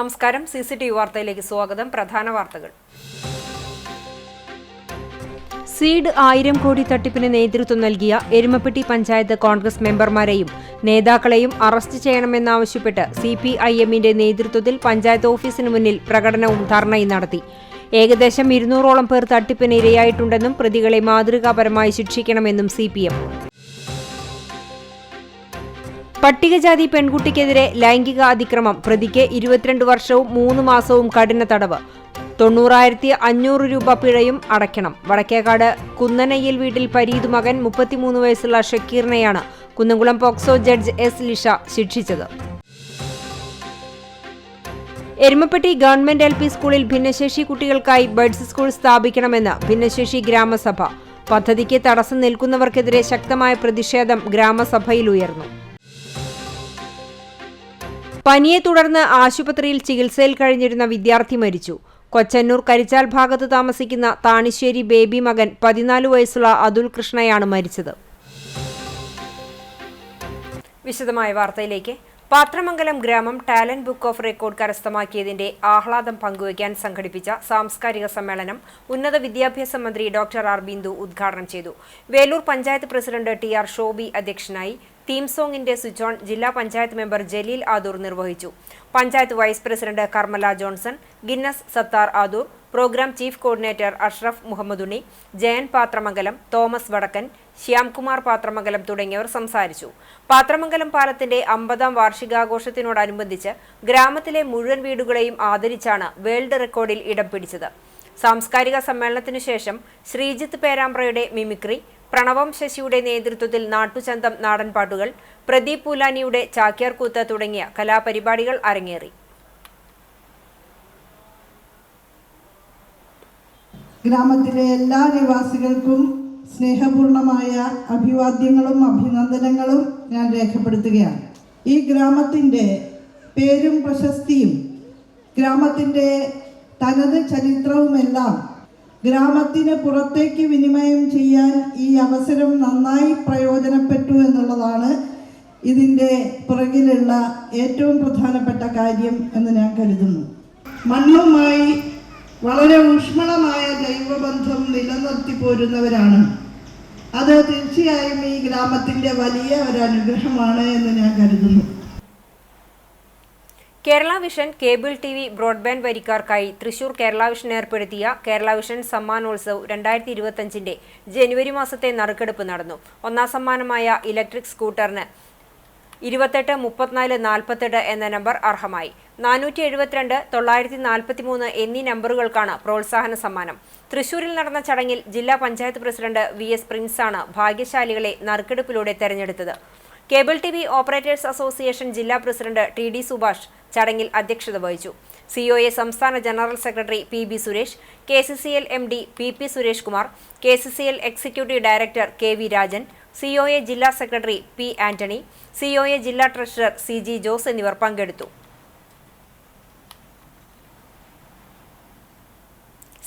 നമസ്കാരം. CCTV വാർത്തയിലേക്ക് സ്വാഗതം. പ്രധാന വാർത്തകൾ. സീഡ് 1000 കോടി തട്ടിപ്പിന് നേതൃത്വം നൽകിയ എരുമപ്പെട്ടി പഞ്ചായത്ത് കോൺഗ്രസ് മെമ്പർമാരെയും നേതാക്കളെയും അറസ്റ്റ് ചെയ്യണമെന്നാവശ്യപ്പെട്ട് CPIMന്റെ നേതൃത്വത്തിൽ പഞ്ചായത്ത് ഓഫീസിന് മുന്നിൽ പ്രകടനവും ധർണയും നടത്തി. ഏകദേശം 200ഓളം പേർ തട്ടിപ്പിന് ഇരയായിട്ടുണ്ടെന്നും പ്രതികളെ മാതൃകാപരമായി ശിക്ഷിക്കണമെന്നും CPM. പട്ടികജാതി പെൺകുട്ടിക്കെതിരെ ലൈംഗിക അതിക്രമം പ്രതിക്ക് 22 വർഷവും 3 മാസവും കഠിന തടവ്, 90,500 രൂപ പിഴയും അടയ്ക്കണം. വടക്കേക്കാട് കുന്നനയ്യൽ വീട്ടിൽ പരീത് മകൻ 33 വയസ്സുള്ള ഷക്കീറിനെയാണ് Kunnamkulam POCSO judge S. Lisha ശിക്ഷിച്ചത്. എരുമപ്പെട്ടി ഗവൺമെന്റ് LP സ്കൂളിൽ ഭിന്നശേഷി കുട്ടികൾക്കായി ബഡ്സ് സ്കൂൾ സ്ഥാപിക്കണമെന്ന് ഭിന്നശേഷി ഗ്രാമസഭ. പദ്ധതിക്ക് തടസ്സം നിൽക്കുന്നവർക്കെതിരെ ശക്തമായ പ്രതിഷേധം ഗ്രാമസഭയിൽ ഉയർന്നു. പനിയെ തുടർന്ന് ആശുപത്രിയിൽ ചികിത്സയിൽ കഴിഞ്ഞിരുന്ന വിദ്യാർത്ഥി മരിച്ചു. കൊച്ചന്നൂർ കരിച്ചാൽ ഭാഗത്ത് താമസിക്കുന്ന താണിശ്ശേരി ബേബി മകൻ 14 വയസ്സുള്ള അതുൽ കൃഷ്ണയാണ് മരിച്ചത്. വിശദമായ വാർത്തയിലേക്ക്. പാത്രമംഗലം ഗ്രാമം ടാലന്റ് ബുക്ക് ഓഫ് റെക്കോർഡ് കരസ്ഥമാക്കിയതിന്റെ ആഹ്ലാദം പങ്കുവയ്ക്കാൻ സംഘടിപ്പിച്ച സാംസ്കാരിക സമ്മേളനം ഉന്നത വിദ്യാഭ്യാസ മന്ത്രി ഡോക്ടർ ആർ ബിന്ദു ഉദ്ഘാടനം ചെയ്തു. വേലൂർ പഞ്ചായത്ത് പ്രസിഡന്റ് TR ഷോബി അധ്യക്ഷനായി. തീം സോങ്ങിന്റെ സ്വിച്ച് ഓൺ ജില്ലാ പഞ്ചായത്ത് മെമ്പർ ജലീൽ ആദൂർ നിർവഹിച്ചു. Panchayat vice president Karmala Johnson, Guinness Sathar Adoor, program chief coordinator Ashraf Muhammadunni, Jayan Pathramangalam, Thomas Vadakkan, Shyamkumar Pathramangalam തുടങ്ങിയവർ സംസാരിച്ചു. പാത്രമംഗലം പാലത്തിന്റെ 50ാം വാർഷികാഘോഷത്തിനോടനുബന്ധിച്ച് ഗ്രാമത്തിലെ മുഴുവൻ വീടുകളെയും ആദരിച്ചാണ് വേൾഡ് റെക്കോർഡിൽ ഇടം പിടിച്ചത്. സാംസ്കാരിക സമ്മേളനത്തിനു ശേഷം ശ്രീജിത്ത് പേരാമ്പ്രയുടെ മിമിക്രി, പ്രണവം ശശിയുടെ നേതൃത്വത്തിൽ നാട്ടുചന്തം നാടൻപാട്ടുകൾ, പ്രദീപ് പൂലാനിയുടെ ചാക്യാർകൂത്ത് തുടങ്ങിയ കലാപരിപാടികൾ അരങ്ങേറി. ഗ്രാമത്തിലെ എല്ലാ നിവാസികൾക്കും സ്നേഹപൂർണമായ അഭിവാദ്യങ്ങളും അഭിനന്ദനങ്ങളും ഞാൻ രേഖപ്പെടുത്തുകയാണ്. ഈ ഗ്രാമത്തിൻ്റെ പേരും പ്രശസ്തിയും ഗ്രാമത്തിൻ്റെ തനത് ചരിത്രവുമെല്ലാം ഗ്രാമത്തിന് പുറത്തേക്ക് വിനിമയം ചെയ്യാൻ ഈ അവസരം നന്നായി പ്രയോജനപ്പെട്ടു എന്നുള്ളതാണ് ഇതിൻ്റെ പുറകിലുള്ള ഏറ്റവും പ്രധാനപ്പെട്ട കാര്യം എന്ന് ഞാൻ കരുതുന്നു. മണ്ണുമായി വളരെ ഊഷ്മളമായ ജൈവബന്ധം നിലനിർത്തി പോരുന്നവരാണ്. അത് തീർച്ചയായും ഈ ഗ്രാമത്തിൻ്റെ വലിയ ഒരു അനുഗ്രഹമാണ് എന്ന് ഞാൻ കരുതുന്നു. Kerala vision cable TV broadband വരിക്കാർക്കായി തൃശൂർ കേരള വിഷൻ ഏർപ്പെടുത്തിയ കേരള വിഷൻ സമ്മാനോത്സവ് 2025ന്റെ ജനുവരി മാസത്തെ നറുക്കെടുപ്പ് നടന്നു. ഒന്നാം സമ്മാനമായ ഇലക്ട്രിക് സ്കൂട്ടറിന് 283448 എന്ന നമ്പർ അർഹമായി. 472, 943 എന്നീ നമ്പറുകൾക്കാണ് പ്രോത്സാഹന സമ്മാനം. തൃശൂരിൽ നടന്ന ചടങ്ങിൽ ജില്ലാ പഞ്ചായത്ത് പ്രസിഡന്റ് VS പ്രിൻസാണ് ഭാഗ്യശാലികളെ നറുക്കെടുപ്പിലൂടെ തെരഞ്ഞെടുത്തത്. കേബിൾ TV ഓപ്പറേറ്റേഴ്സ് അസോസിയേഷൻ ജില്ലാ പ്രസിഡന്റ് TD സുഭാഷ് ചടങ്ങിൽ അധ്യക്ഷത വഹിച്ചു. COA സംസ്ഥാന general secretary PB Suresh, KCCL MD PP Suresh Kumar, KCCL executive director KV Rajan, COA ജില്ലാ സെക്രട്ടറി P ആന്റണി, COA ജില്ലാ ട്രഷറർ CG ജോസ് എന്നിവർ പങ്കെടുത്തു.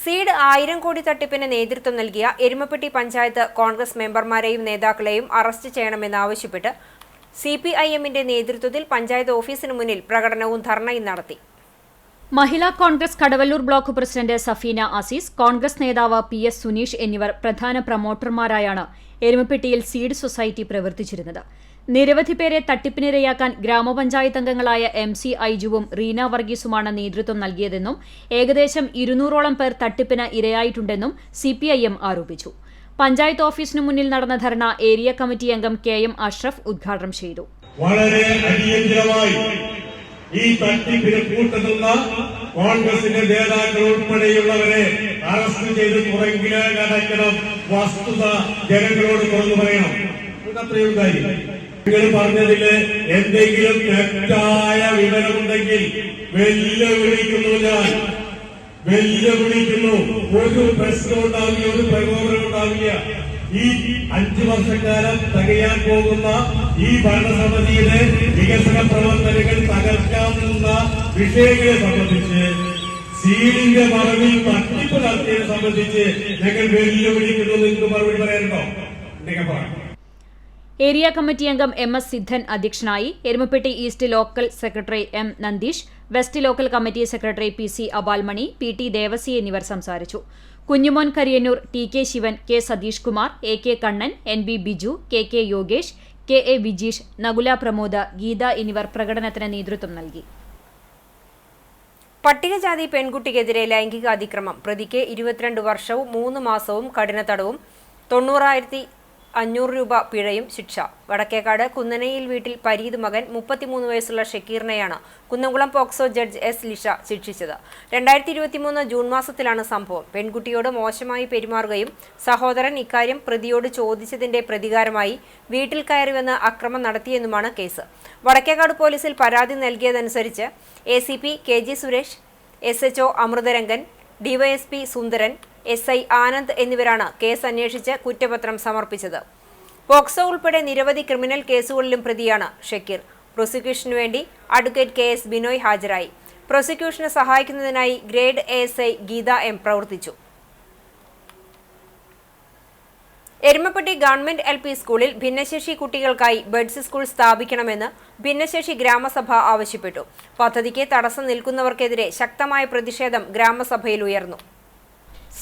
സീഡ് 1000 കോടി തട്ടിപ്പിന് നേതൃത്വം നൽകിയ എരുമപ്പെട്ടി പഞ്ചായത്ത് കോൺഗ്രസ് മെമ്പർമാരെയും നേതാക്കളെയും അറസ്റ്റ് ചെയ്യണമെന്നാവശ്യപ്പെട്ട് CPIMന്റെ നേതൃത്വത്തിൽ പഞ്ചായത്ത് ഓഫീസിന് മുന്നിൽ പ്രകടനവും ധർണയും നടത്തി. മഹിളാ കോൺഗ്രസ് കടവല്ലൂർ ബ്ലോക്ക് പ്രസിഡന്റ് സഫീന അസീസ്, കോൺഗ്രസ് നേതാവ് PS സുനീഷ് എന്നിവർ പ്രധാന പ്രമോട്ടർമാരായാണ് എരുമപ്പെട്ടിയിൽ സീഡ് സൊസൈറ്റി പ്രവർത്തിച്ചിരുന്നത്. നിരവധി പേരെ തട്ടിപ്പിനിരയാക്കാൻ ഗ്രാമപഞ്ചായത്ത് അംഗങ്ങളായ MC ഐജുവും റീന വർഗീസുമാണ് നേതൃത്വം നൽകിയതെന്നും ഏകദേശം 200ഓളം പേർ തട്ടിപ്പിന് ഇരയായിട്ടുണ്ടെന്നും CPIM ആരോപിച്ചു. പഞ്ചായത്ത് ഓഫീസിനു മുന്നിൽ നടന്ന ധർണ ഏരിയ കമ്മിറ്റി അംഗം KM അഷ്റഫ് ഉദ്ഘാടനം ചെയ്തു. വളരെ അടിയന്തരമായി ഈ തട്ടിപ്പിന് കൂട്ടുനിന്ന കോൺഗ്രസിന്റെ നേതാക്കൾ ഉൾപ്പെടെയുള്ളവരെ അറസ്റ്റ് ചെയ്ത് പുറകിലടക്കണം. വസ്തുത ജനങ്ങളോട് തുറന്നു പറയണം. അത്രയും കാര്യം നിങ്ങൾ പറഞ്ഞതില് എന്തെങ്കിലും തെറ്റായ വിവരമുണ്ടെങ്കിൽ വെല്ലുവിളിക്കുന്നു. ഞാൻ വെല്ലുവിളിക്കുന്നു. ഒരു പ്രശ്നം ഉണ്ടാവില്ല, ഒരു പ്രകോപനം ഉണ്ടാവില്ല. ഈ 5 വർഷക്കാലം തികയാൻ പോകുന്ന ഈ ഭരണസമിതിയുടെ വികസന പ്രവർത്തനങ്ങൾ തകർക്കാവുന്ന വിഷയങ്ങളെ സംബന്ധിച്ച്, സീഡിന്റെ മറവിൽ തട്ടിപ്പ് നടത്തിയതിനെ സംബന്ധിച്ച് ഞങ്ങൾ വെല്ലുവിളിക്കുന്നു. നിങ്ങൾക്ക് മറുപടി പറയാനുണ്ടോ? നിങ്ങൾ പറയാം. ഏരിയ കമ്മിറ്റി അംഗം MS സിദ്ധൻ അധ്യക്ഷനായി. Erumapetty east local secretary M Nandeesh, west local committee secretary PC Abalmani, PT Devasi എന്നിവർ സംസാരിച്ചു. Kunjumon Kariyannur, TK Shivan, K Satheesh Kumar, AK Kannan, NB Biju, KK Yogesh, KA Vijeesh, Nakula Pramoda, Geetha എന്നിവർ പ്രകടനത്തിന് നേതൃത്വം നൽകി. പട്ടികജാതി പെൺകുട്ടിക്കെതിരെ ലൈംഗിക അതിക്രമം പ്രതിക്ക് 22 വർഷവും 3 മാസവും കഠിന തടവും 90,500 രൂപ പിഴയും ശിക്ഷ. വടക്കേക്കാട് കുന്നനയിൽ വീട്ടിൽ പരീത് മകൻ 33 വയസ്സുള്ള ഷക്കീറിനെയാണ് Kunnamkulam POCSO judge S Lisha ശിക്ഷിച്ചത്. 2023 ജൂൺ മാസത്തിലാണ് സംഭവം. പെൺകുട്ടിയോട് മോശമായി പെരുമാറുകയും സഹോദരൻ ഇക്കാര്യം പ്രതിയോട് ചോദിച്ചതിന്റെ പ്രതികാരമായി വീട്ടിൽ കയറിവന്ന് അക്രമം നടത്തിയെന്നുമാണ് കേസ്. വടക്കേക്കാട് പോലീസിൽ പരാതി നൽകിയതനുസരിച്ച് ACP KG Suresh, SHO Amritharangan, DYSP സുന്ദരൻ, SI ആനന്ദ് എന്നിവരാണ് കേസ് അന്വേഷിച്ച് കുറ്റപത്രം സമർപ്പിച്ചത്. പോക്സോ ഉൾപ്പെടെ നിരവധി ക്രിമിനൽ കേസുകളിലും പ്രതിയാണ് ഷക്കീർ. പ്രോസിക്യൂഷനു വേണ്ടി അഡ്വക്കേറ്റ് KS ബിനോയ് ഹാജരായി. പ്രോസിക്യൂഷന് സഹായിക്കുന്നതിനായി ഗ്രേഡ് ASI ഗീത M പ്രവർത്തിച്ചു. എരുമപ്പെട്ടി ഗവൺമെന്റ് LP സ്കൂളിൽ ഭിന്നശേഷി കുട്ടികൾക്കായി ബഡ്സ് സ്കൂൾ സ്ഥാപിക്കണമെന്ന് ഭിന്നശേഷി ഗ്രാമസഭ ആവശ്യപ്പെട്ടു. പദ്ധതിക്ക് തടസ്സം നിൽക്കുന്നവർക്കെതിരെ ശക്തമായ പ്രതിഷേധം ഗ്രാമസഭയിൽ ഉയർന്നു.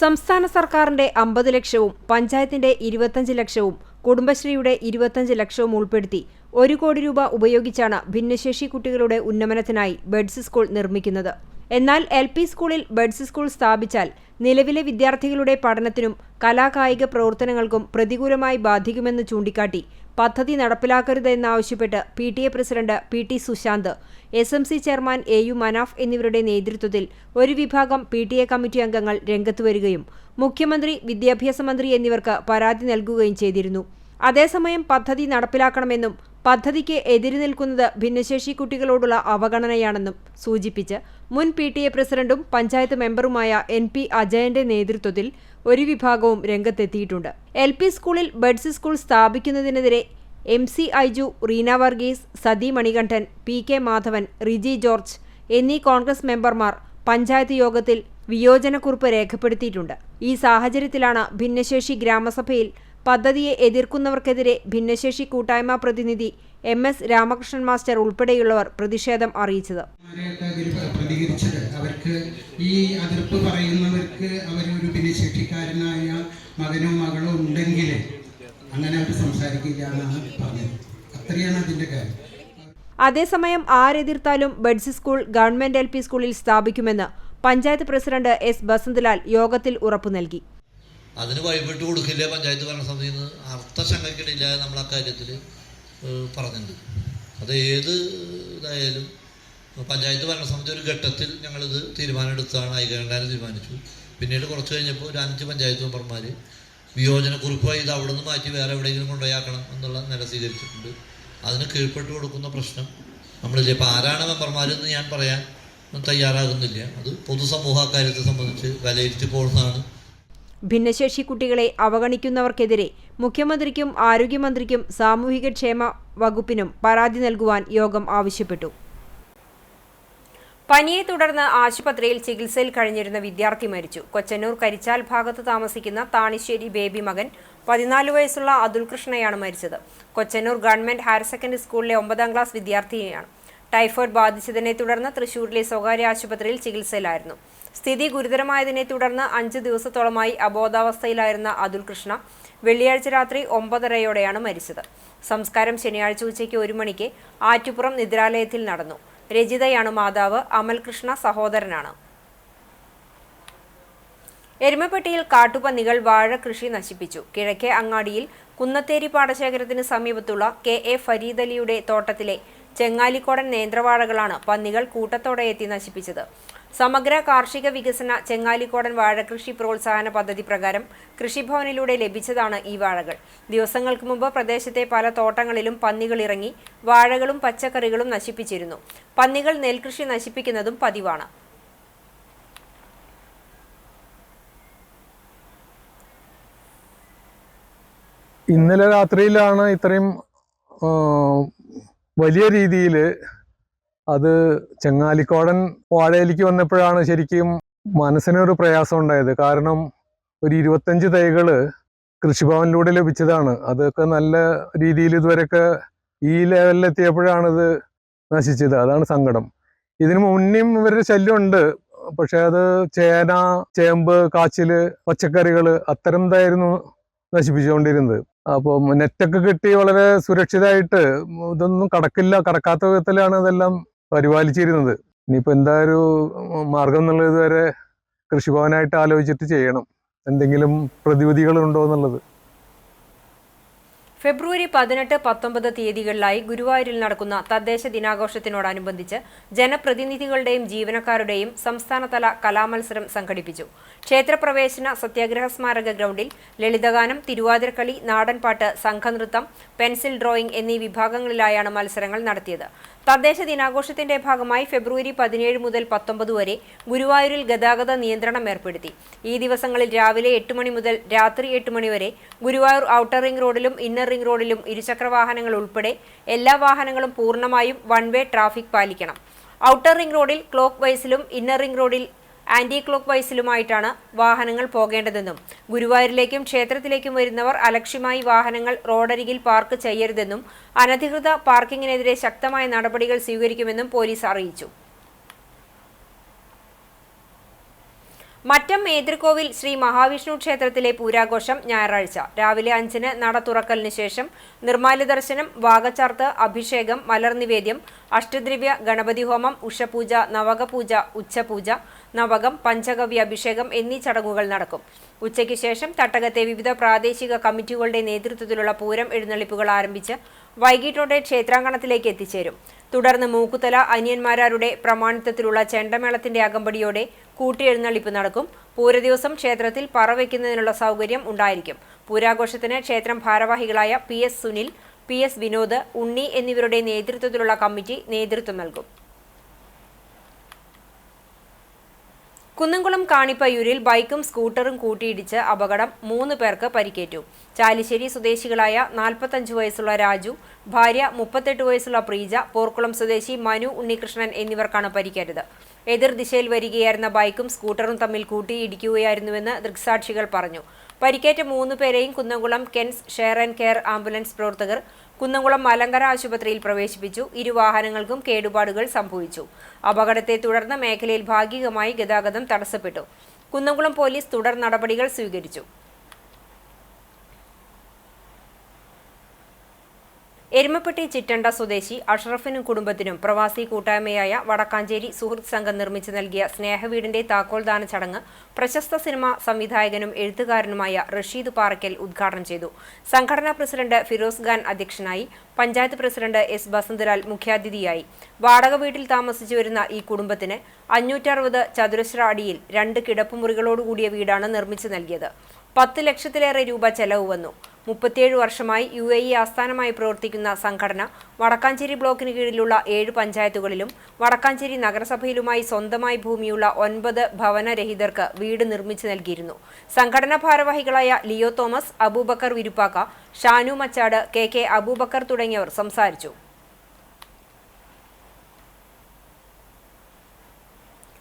സംസ്ഥാന സർക്കാരിന്റെ 50 ലക്ഷവും പഞ്ചായത്തിന്റെ 25 ലക്ഷവും കുടുംബശ്രീയുടെ 25 ലക്ഷവും ഉൾപ്പെടുത്തി 1 കോടി രൂപ ഉപയോഗിച്ചാണ് ഭിന്നശേഷി കുട്ടികളുടെ ഉന്നമനത്തിനായി ബഡ്സ് സ്കൂൾ നിർമ്മിക്കുന്നത്. എന്നാൽ LP സ്കൂളിൽ ബഡ്സ് സ്കൂൾ സ്ഥാപിച്ചാൽ നിലവിലെ വിദ്യാർത്ഥികളുടെ പഠനത്തിനും കലാകായിക പ്രവർത്തനങ്ങൾക്കും പ്രതികൂലമായി ബാധിക്കുമെന്ന് ചൂണ്ടിക്കാട്ടി പദ്ധതി നടപ്പിലാക്കരുതെന്നാവശ്യപ്പെട്ട് PTA president PT Sushant, SMC chairman AU Manaf എന്നിവരുടെ നേതൃത്വത്തിൽ ഒരു വിഭാഗം PTA കമ്മിറ്റി അംഗങ്ങൾ രംഗത്ത് വരികയും മുഖ്യമന്ത്രി, വിദ്യാഭ്യാസ മന്ത്രി എന്നിവർക്ക് പരാതി നൽകുകയും ചെയ്തിരുന്നു. അതേസമയം പദ്ധതി നടപ്പിലാക്കണമെന്നും പദ്ധതിക്ക് എതിര് നിൽക്കുന്നത് ഭിന്നശേഷി കുട്ടികളോടുള്ള അവഗണനയാണെന്നും സൂചിപ്പിച്ച് മുൻ PTA പ്രസിഡന്റും പഞ്ചായത്ത് മെമ്പറുമായ NP അജയന്റെ നേതൃത്വത്തിൽ ഒരു വിഭാഗവും രംഗത്തെത്തിയിട്ടുണ്ട്. LP സ്കൂളിൽ ബഡ്സ് സ്കൂൾ സ്ഥാപിക്കുന്നതിനെതിരെ MC Aiju, Reena Varghese, Sathi Manikandan, PK Madhavan, Riji George എന്നീ കോൺഗ്രസ് മെമ്പർമാർ പഞ്ചായത്ത് യോഗത്തിൽ വിയോജനക്കുറിപ്പ് രേഖപ്പെടുത്തിയിട്ടുണ്ട്. ഈ സാഹചര്യത്തിലാണ് ഭിന്നശേഷി ഗ്രാമസഭയിൽ പദ്ധതിയെ എതിർക്കുന്നവർക്കെതിരെ ഭിന്നശേഷി കൂട്ടായ്മ പ്രതിനിധി MS രാമകൃഷ്ണൻ മാസ്റ്റർ ഉൾപ്പെടെയുള്ളവർ പ്രതിഷേധം അറിയിച്ചത്. അവർക്ക് ഈ അതിർപ്പ് പറയുന്നവർക്ക് അവരൊരു ഭിന്നശേഷിക്കാരനായ മകനോ മകളോ ഉണ്ടെങ്കിൽ അങ്ങനെ അവർ സംസാരിക്കില്ല എന്നാണ് പറഞ്ഞത്. അത്രയാണ് അതിൻ്റെ കാര്യം. അതേസമയം ആരെതിർത്താലും ബഡ്സ് സ്കൂൾ ഗവൺമെന്റ് LP സ്കൂളിൽ സ്ഥാപിക്കുമെന്ന് പഞ്ചായത്ത് പ്രസിഡന്റ് S ബസന്തലാൽ യോഗത്തിൽ ഉറപ്പു നൽകി. അതിന് വഴിപ്പെട്ട് കൊടുക്കില്ല പഞ്ചായത്ത് ഭരണസമിതിയിൽ നിന്ന് അർത്ഥശങ്കയ്ക്കിടയില്ല നമ്മൾ അക്കാര്യത്തിൽ പറഞ്ഞിട്ടുണ്ട്. അത് ഏത് ഇതായാലും പഞ്ചായത്ത് ഭരണസമിതി ഒരു ഘട്ടത്തിൽ ഞങ്ങളിത് തീരുമാനമെടുത്താണ്, ഐക്യകണ്ഠേന തീരുമാനിച്ചു. പിന്നീട് കുറച്ച് കഴിഞ്ഞപ്പോൾ ഒരു 5 പഞ്ചായത്ത് മെമ്പർമാർ വിയോജനക്കുറിപ്പായി ഇത് അവിടെ നിന്ന് മാറ്റി വേറെ എവിടെയെങ്കിലും കൊണ്ടുപോയാക്കണം എന്നുള്ള നില സ്വീകരിച്ചിട്ടുണ്ട്. അതിന് കീഴ്പ്പെട്ട് കൊടുക്കുന്ന പ്രശ്നം നമ്മളില്ല. ഇപ്പോൾ ആരാണ് മെമ്പർമാരെന്ന് ഞാൻ പറയാൻ തയ്യാറാകുന്നില്ല. അത് പൊതുസമൂഹ കാര്യത്തെ സംബന്ധിച്ച് വിലയിരുത്തി പോകുന്നതാണ്. ഭിന്നശേഷി കുട്ടികളെ അവഗണിക്കുന്നവർക്കെതിരെ മുഖ്യമന്ത്രിക്കും ആരോഗ്യമന്ത്രിക്കും സാമൂഹികക്ഷേമ വകുപ്പിനും പരാതി നൽകുവാൻ യോഗം ആവശ്യപ്പെട്ടു. പനിയെ തുടർന്ന് ആശുപത്രിയിൽ ചികിത്സയിൽ കഴിഞ്ഞിരുന്ന വിദ്യാർത്ഥി മരിച്ചു. കൊച്ചന്നൂർ കരിച്ചാൽ ഭാഗത്ത് താമസിക്കുന്ന താണിശ്ശേരി ബേബി മകൻ 14 വയസ്സുള്ള അതുൽ കൃഷ്ണയാണ് മരിച്ചത്. കൊച്ചന്നൂർ ഗവൺമെന്റ് ഹയർ സെക്കൻഡറി സ്കൂളിലെ 9ാം ക്ലാസ് വിദ്യാർത്ഥിനിയാണ്. ടൈഫോയിഡ് ബാധിച്ചതിനെ തുടർന്ന് തൃശൂരിലെ സ്വകാര്യ ആശുപത്രിയിൽ ചികിത്സയിലായിരുന്നു. സ്ഥിതി ഗുരുതരമായതിനെ തുടർന്ന് 5 ദിവസത്തോളമായി അബോധാവസ്ഥയിലായിരുന്ന അതുൽ കൃഷ്ണ വെള്ളിയാഴ്ച രാത്രി 9:30-യോടെയാണ് മരിച്ചത്. സംസ്കാരം ശനിയാഴ്ച ഉച്ചയ്ക്ക് 1 മണിക്ക് ആറ്റുപുറം നിദ്രാലയത്തിൽ നടന്നു. രജിതയാണ് മാതാവ്. അമൽ കൃഷ്ണ സഹോദരനാണ്. എരുമപ്പെട്ടിയിൽ കാട്ടുപന്നികൾ വാഴ കൃഷി നശിപ്പിച്ചു. കിഴക്കേ അങ്ങാടിയിൽ കുന്നത്തേരി പാടശേഖരത്തിന് സമീപത്തുള്ള KA ഫരീദ് അലിയുടെ തോട്ടത്തിലെ ചെങ്ങാലിക്കോടൻ നേന്ത്രവാഴകളാണ് പന്നികൾ കൂട്ടത്തോടെ എത്തി നശിപ്പിച്ചത്. സമഗ്ര കാർഷിക വികസന ചെങ്ങാലിക്കോടൻ വാഴകൃഷി പ്രോത്സാഹന പദ്ധതി പ്രകാരം കൃഷിഭവനിലൂടെ ലഭിച്ചതാണ് ഈ വാഴകൾ. ദിവസങ്ങൾക്ക് മുമ്പ് പ്രദേശത്തെ പല തോട്ടങ്ങളിലും പന്നികൾ ഇറങ്ങി വാഴകളും പച്ചക്കറികളും നശിപ്പിച്ചിരുന്നു. പന്നികൾ നെൽകൃഷി നശിപ്പിക്കുന്നതും പതിവാണ്. ഇന്നലെ രാത്രിയിലാണ് ഇത്രയും വലിയ രീതിയിൽ അത് ചെങ്ങാലിക്കോടൻ വാഴയിലേക്ക് വന്നപ്പോഴാണ് ശരിക്കും മനസ്സിനൊരു പ്രയാസം ഉണ്ടായത്. കാരണം ഒരു 25 തൈകൾ കൃഷിഭവനിലൂടെ ലഭിച്ചതാണ്. അതൊക്കെ നല്ല രീതിയിൽ ഇതുവരെയൊക്കെ ഈ ലെവലിലെത്തിയപ്പോഴാണ് ഇത് നശിച്ചത്. അതാണ് സങ്കടം. ഇതിനു മുന്നേയും ഇവരുടെ ശല്യമുണ്ട്. പക്ഷെ അത് ചേന, ചേമ്പ്, കാച്ചില്, പച്ചക്കറികള് അത്തരംതായിരുന്നു നശിപ്പിച്ചുകൊണ്ടിരുന്നത്. അപ്പോൾ നെറ്റൊക്കെ കെട്ടി വളരെ സുരക്ഷിതമായിട്ട് ഇതൊന്നും കടക്കാത്ത വിധത്തിലാണ് ഇതെല്ലാം പരിപാലിച്ചിരുന്നത്. ഇനിയിപ്പോൾ എന്താ ഒരു മാർഗം എന്നുള്ളത് ഇതുവരെ കൃഷിഭവനായിട്ട് ആലോചിച്ചിട്ട് ചെയ്യണം. എന്തെങ്കിലും പ്രതിവിധികളുണ്ടോ എന്നുള്ളത്. ഫെബ്രുവരി 18, 19 തീയതികളിലായി ഗുരുവായൂരിൽ നടക്കുന്ന തദ്ദേശ ദിനാഘോഷത്തിനോടനുബന്ധിച്ച് ജനപ്രതിനിധികളുടെയും ജീവനക്കാരുടെയും സംസ്ഥാനതല കലാമത്സരം സംഘടിപ്പിച്ചു. ക്ഷേത്രപ്രവേശന സത്യാഗ്രഹ സ്മാരക ഗ്രൗണ്ടിൽ ലളിതഗാനം, തിരുവാതിരക്കളി, നാടൻപാട്ട്, സംഘനൃത്തം, പെൻസിൽ ഡ്രോയിംഗ് എന്നീ വിഭാഗങ്ങളിലായാണ് മത്സരങ്ങൾ നടത്തിയത്. തദ്ദേശ ദിനാഘോഷത്തിന്റെ ഭാഗമായി ഫെബ്രുവരി 17 മുതൽ 19 വരെ ഗുരുവായൂരിൽ ഗതാഗത നിയന്ത്രണം ഏർപ്പെടുത്തി. ഈ ദിവസങ്ങളിൽ രാവിലെ 8 മണി മുതൽ രാത്രി 8 മണി വരെ ഗുരുവായൂർ ഔട്ടർ റിംഗ് റോഡിലും ഇന്നർ റിംഗ് റോഡിലും ഇരുചക്ര വാഹനങ്ങൾ ഉൾപ്പെടെ എല്ലാ വാഹനങ്ങളും പൂർണ്ണമായും വൺ വേ ട്രാഫിക് പാലിക്കണം. ഔട്ടർ റിംഗ് റോഡിൽ ക്ലോക്ക് വൈസിലും ഇന്നർ റിംഗ് റോഡിൽ ആന്റി ക്ലോക്ക് വൈസിലുമായിട്ടാണ് വാഹനങ്ങൾ പോകേണ്ടതെന്നും ഗുരുവായൂരിലേക്കും ക്ഷേത്രത്തിലേക്കും വരുന്നവർ അലക്ഷ്യമായി വാഹനങ്ങൾ റോഡരികിൽ പാർക്ക് ചെയ്യരുതെന്നും അനധികൃത പാർക്കിങ്ങിനെതിരെ ശക്തമായ നടപടികൾ സ്വീകരിക്കുമെന്നും പോലീസ് അറിയിച്ചു. മറ്റം മേതൃക്കോവിൽ ശ്രീ മഹാവിഷ്ണു ക്ഷേത്രത്തിലെ പൂരാഘോഷം ഞായറാഴ്ച രാവിലെ 5-ന് നട തുറക്കലിന് ശേഷം നിർമ്മാല്യ ദർശനം, വാകച്ചാർത്ത്, അഭിഷേകം, മലർനിവേദ്യം, അഷ്ടദ്രവ്യ ഗണപതി ഹോമം, ഉഷപൂജ, നവകപൂജ, ഉച്ചപൂജ, നവകം, പഞ്ചഗവ്യ അഭിഷേകം എന്നീ ചടങ്ങുകൾ നടക്കും. ഉച്ചയ്ക്ക് ശേഷം തട്ടകത്തെ വിവിധ പ്രാദേശിക കമ്മിറ്റികളുടെ നേതൃത്വത്തിലുള്ള പൂരം എഴുന്നള്ളിപ്പുകൾ ആരംഭിച്ച് വൈകിട്ടോടെ ക്ഷേത്രാങ്കണത്തിലേക്ക് എത്തിച്ചേരും. തുടർന്ന് മൂക്കുതല അനിയന്മാരാരുടെ പ്രമാണിത്വത്തിലുള്ള ചെണ്ടമേളത്തിന്റെ അകമ്പടിയോടെ കൂട്ടിയെഴുന്നള്ളിപ്പ് നടക്കും. പൂരദിവസം ക്ഷേത്രത്തിൽ പറവയ്ക്കുന്നതിനുള്ള സൗകര്യം ഉണ്ടായിരിക്കും. പൂരാഘോഷത്തിന് ക്ഷേത്രം ഭാരവാഹികളായ PS സുനിൽ, PS വിനോദ്, ഉണ്ണി എന്നിവരുടെ നേതൃത്വത്തിലുള്ള കമ്മിറ്റി നേതൃത്വം നൽകും. കുന്നംകുളം കാണിപ്പയ്യൂരിൽ ബൈക്കും സ്കൂട്ടറും കൂട്ടിയിടിച്ച് അപകടം, 3 പേർക്ക് പരിക്കേറ്റു. ചാലിശ്ശേരി സ്വദേശികളായ 45 വയസ്സുള്ള രാജു, ഭാര്യ 38 വയസ്സുള്ള പ്രീജ, പോർക്കുളം സ്വദേശി മനു ഉണ്ണികൃഷ്ണൻ എന്നിവർക്കാണ് പരിക്കേറ്റത്. എതിർദിശയിൽ വരികയായിരുന്ന ബൈക്കും സ്കൂട്ടറും തമ്മിൽ കൂട്ടിയിടിക്കുകയായിരുന്നുവെന്ന് ദൃക്സാക്ഷികൾ പറഞ്ഞു. പരിക്കേറ്റ 3 പേരെയും Kunnamkulam Ken's share and care ambulance പ്രവർത്തകർ കുന്നംകുളം മലങ്കര ആശുപത്രിയിൽ പ്രവേശിപ്പിച്ചു. ഇരുവാഹനങ്ങൾക്കും കേടുപാടുകൾ സംഭവിച്ചു. അപകടത്തെ തുടർന്ന് മേഖലയിൽ ഭാഗികമായി ഗതാഗതം തടസ്സപ്പെട്ടു. കുന്നംകുളം പോലീസ് തുടർ നടപടികൾ സ്വീകരിച്ചു. എരുമപ്പെട്ടി ചിറ്റണ്ട സ്വദേശി അഷ്റഫിനും കുടുംബത്തിനും പ്രവാസി കൂട്ടായ്മയായ വടക്കാഞ്ചേരി സുഹൃത്ത് സംഘം നിർമ്മിച്ചു നൽകിയ സ്നേഹവീടിന്റെ താക്കോൽദാന ചടങ്ങ് പ്രശസ്ത സിനിമാ സംവിധായകനും എഴുത്തുകാരനുമായ റഷീദ് പാറയ്ക്കൽ ഉദ്ഘാടനം ചെയ്തു. സംഘടനാ പ്രസിഡന്റ് ഫിറോസ് ഖാൻ അധ്യക്ഷനായി. പഞ്ചായത്ത് പ്രസിഡന്റ് S ബസന്തലാൽ മുഖ്യാതിഥിയായി. വാടക വീട്ടിൽ താമസിച്ചു വരുന്ന ഈ കുടുംബത്തിന് 560 ചതുരശ്ര അടിയിൽ 2 കിടപ്പുമുറികളോടുകൂടിയ വീടാണ് നിർമ്മിച്ചു നൽകിയത്. 10 ലക്ഷത്തിലേറെ രൂപ ചെലവ് വന്നു. 37 വർഷമായി UAE ആസ്ഥാനമായി പ്രവർത്തിക്കുന്ന സംഘടന വടക്കാഞ്ചേരി ബ്ലോക്കിന് കീഴിലുള്ള 7 പഞ്ചായത്തുകളിലും വടക്കാഞ്ചേരി നഗരസഭയിലുമായി സ്വന്തമായി ഭൂമിയുള്ള 9 ഭവനരഹിതർക്ക് വീട് നിർമ്മിച്ചു നൽകിയിരുന്നു. സംഘടനാ ഭാരവാഹികളായ Leo Thomas, Aboobacker Viruppakka, Shanu Machad, KK Aboobacker തുടങ്ങിയവർ സംസാരിച്ചു.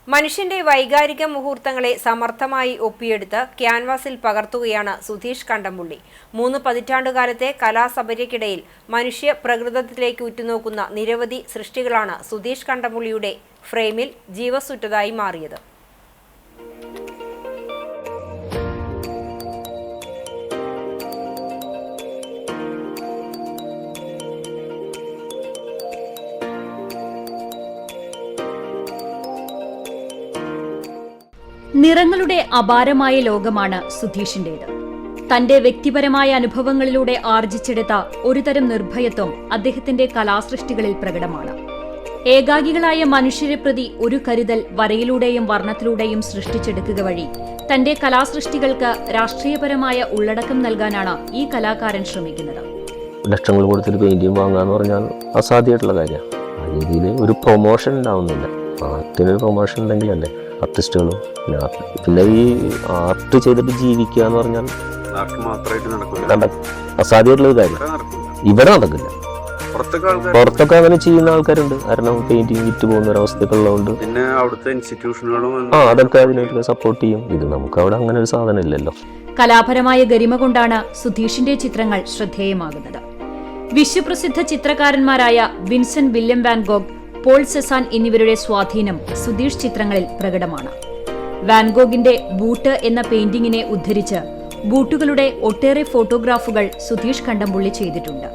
മനുഷ്യന്റെ വൈകാരിക മുഹൂർത്തങ്ങളെ സമർത്ഥമായി ഒപ്പിയെടുത്ത് ക്യാൻവാസിൽ പകർത്തുകയാണ് സുധീഷ് കണ്ടംപുള്ളി. 3 പതിറ്റാണ്ടുകാലത്തെ കലാസപര്യക്കിടയിൽ മനുഷ്യ പ്രകൃതത്തിലേക്ക് ഉറ്റുനോക്കുന്ന നിരവധി സൃഷ്ടികളാണ് സുധീഷ് കണ്ടംപുള്ളിയുടെ ഫ്രെയിമിൽ ജീവസുറ്റതായി മാറിയത്. നിറങ്ങളുടെ അപാരമായ ലോകമാണ് സുധീഷിന്റേത്. തന്റെ വ്യക്തിപരമായ അനുഭവങ്ങളിലൂടെ ആർജിച്ചെടുത്ത ഒരുതരം നിർഭയത്വം അദ്ദേഹത്തിന്റെ കലാസൃഷ്ടികളിൽ പ്രകടമാണ്. ഏകാകികളായ മനുഷ്യരെ പ്രതി ഒരു കരുതൽ വരയിലൂടെയും വർണ്ണത്തിലൂടെയും സൃഷ്ടിച്ചെടുക്കുക വഴി തന്റെ കലാസൃഷ്ടികൾക്ക് രാഷ്ട്രീയപരമായ ഉള്ളടക്കം നൽകാനാണ് ഈ കലാകാരൻ ശ്രമിക്കുന്നത്. ലക്ഷങ്ങൾ കൊടുത്തിട്ട് പെയിന്റിങ് വാങ്ങാന്ന് പറഞ്ഞാൽ അസാധ്യമായിട്ടുള്ള കാര്യമാണ്. ആ രീതിയിൽ ഒരു പ്രൊമോഷൻ ഉണ്ടാവുന്നില്ല. ആർട്ടിനൊരു പ്രൊമോഷൻ ഉണ്ടെങ്കിലല്ലേ ആർട്ടിസ്റ്റുകളും പിന്നെ ഈ ആർട്ട് ചെയ്തിട്ട് ജീവിക്കുക എന്ന് പറഞ്ഞാൽ അസാധ്യമായിട്ടുള്ള കാര്യം. ഇവിടെ നടക്കില്ല. പുറത്തൊക്കെ അങ്ങനെ ചെയ്യുന്ന ആൾക്കാരുണ്ട്. കാരണം പെയിന്റിങ് വിറ്റ് പോകുന്ന ഒരവസ്ഥയൊക്കെ ഉള്ളതുകൊണ്ട് പിന്നെ അവിടുത്തെ ഇൻസ്റ്റിറ്റ്യൂഷനുകളും അതൊക്കെ അതിനായിട്ട് സപ്പോർട്ട് ചെയ്യും. ഇത് നമുക്ക് അവിടെ അങ്ങനെ ഒരു സാധനം ഇല്ലല്ലോ. കലാപരമായ ഗരിമ കൊണ്ടാണ് സുധീഷിന്റെ ചിത്രങ്ങൾ ശ്രദ്ധേയമാകുന്നത്. വിശ്വപ്രസിദ്ധ ചിത്രകാരന്മാരായ Vincent William Van Gogh, Paul Cezanne എന്നിവരുടെ സ്വാധീനം സുധീഷ് ചിത്രങ്ങളിൽ പ്രകടമാണ്. വാൻഗോഗിന്റെ ബൂട്ട് എന്ന പെയിന്റിങ്ങിനെ ഉദ്ധരിച്ച് ബൂട്ടുകളുടെ ഒട്ടേറെ ഫോട്ടോഗ്രാഫുകൾ സുധീഷ് കണ്ടംപുള്ളി ചെയ്തിട്ടുണ്ട്.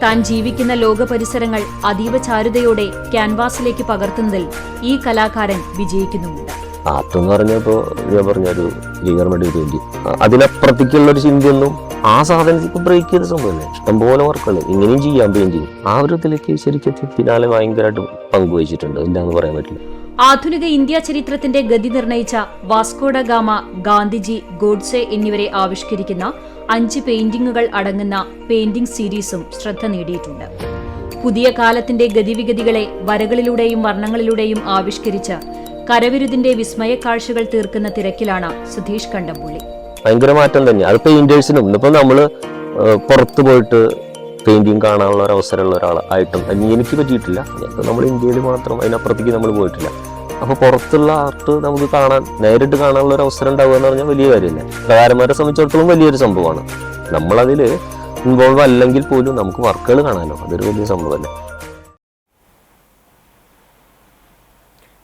താൻ ജീവിക്കുന്ന ലോകപരിസരങ്ങൾ അതീവ ചാരുതയോടെ ക്യാൻവാസിലേക്ക് പകർത്തുന്നതിൽ ഈ കലാകാരൻ വിജയിക്കുന്നുമുണ്ട്. ആർട്ട് എന്ന് പറഞ്ഞപ്പോൾ ഞാൻ പറഞ്ഞൊരു ലീഗർമെന്റ് വേണ്ടി അതിനപ്പുറത്തേക്കുള്ള ഒരു ചിന്തയൊന്നും ആ സാധനത്തിൽ ബ്രേക്ക് ചെയ്ത സംഭവമല്ലേ. ഇഷ്ടംപോലെ വർക്കുകൾ ഇങ്ങനെയും ചെയ്യാം പെയിന്റിങ്. ആ ഒരു ഇതിലേക്ക് ശരിക്കും പിന്നാലെ ഭയങ്കരമായിട്ട് പങ്കുവഹിച്ചിട്ടുണ്ട്, ഇല്ലാന്ന് പറയാൻ പറ്റില്ല. ആധുനിക ഇന്ത്യ ചരിത്രത്തിന്റെ ഗതി നിർണയിച്ച വാസ്കോഡ ഗാമ, ഗാന്ധിജി, ഗോഡ്സെ എന്നിവരെ ആവിഷ്കരിക്കുന്ന 5 പെയിന്റിങ്ങുകൾ അടങ്ങുന്ന പെയിന്റിംഗ് സീരീസും ശ്രദ്ധ നേടിയിട്ടുണ്ട്. പുതിയ കാലത്തിന്റെ ഗതിവിഗതികളെ വരകളിലൂടെയും വർണ്ണങ്ങളിലൂടെയും ആവിഷ്കരിച്ച് കരവിരുതിന്റെ വിസ്മയ കാഴ്ചകൾ തീർക്കുന്ന തിരക്കിലാണ് സുധീഷ് കണ്ടംപുള്ളി. ഭയങ്കര മാറ്റം തന്നെ അത് പെയിന്റേഴ്സിനും. ഇന്നിപ്പോൾ നമ്മള് പുറത്ത് പോയിട്ട് പെയിന്റിങ് കാണാനുള്ള ഒരു അവസരമുള്ള ഒരാളായിട്ടും എനിക്ക് പറ്റിയിട്ടില്ല. നമ്മൾ ഇന്ത്യയിൽ മാത്രം, അതിനപ്പുറത്തേക്ക് നമ്മൾ പോയിട്ടില്ല. അപ്പോൾ പുറത്തുള്ള ആർട്ട് നമുക്ക് നേരിട്ട് കാണാനുള്ള ഒരു അവസരം ഉണ്ടാവുക എന്ന് പറഞ്ഞാൽ വലിയ കാര്യമല്ലേ. കലാകാരന്മാരെ സംബന്ധിച്ചിടത്തോളം വലിയൊരു സംഭവമാണ്. നമ്മളതിൽ ഇൻവോൾവ് അല്ലെങ്കിൽ പോലും നമുക്ക് വർക്കുകൾ കാണാമല്ലോ, അതൊരു വലിയ സംഭവമല്ലേ.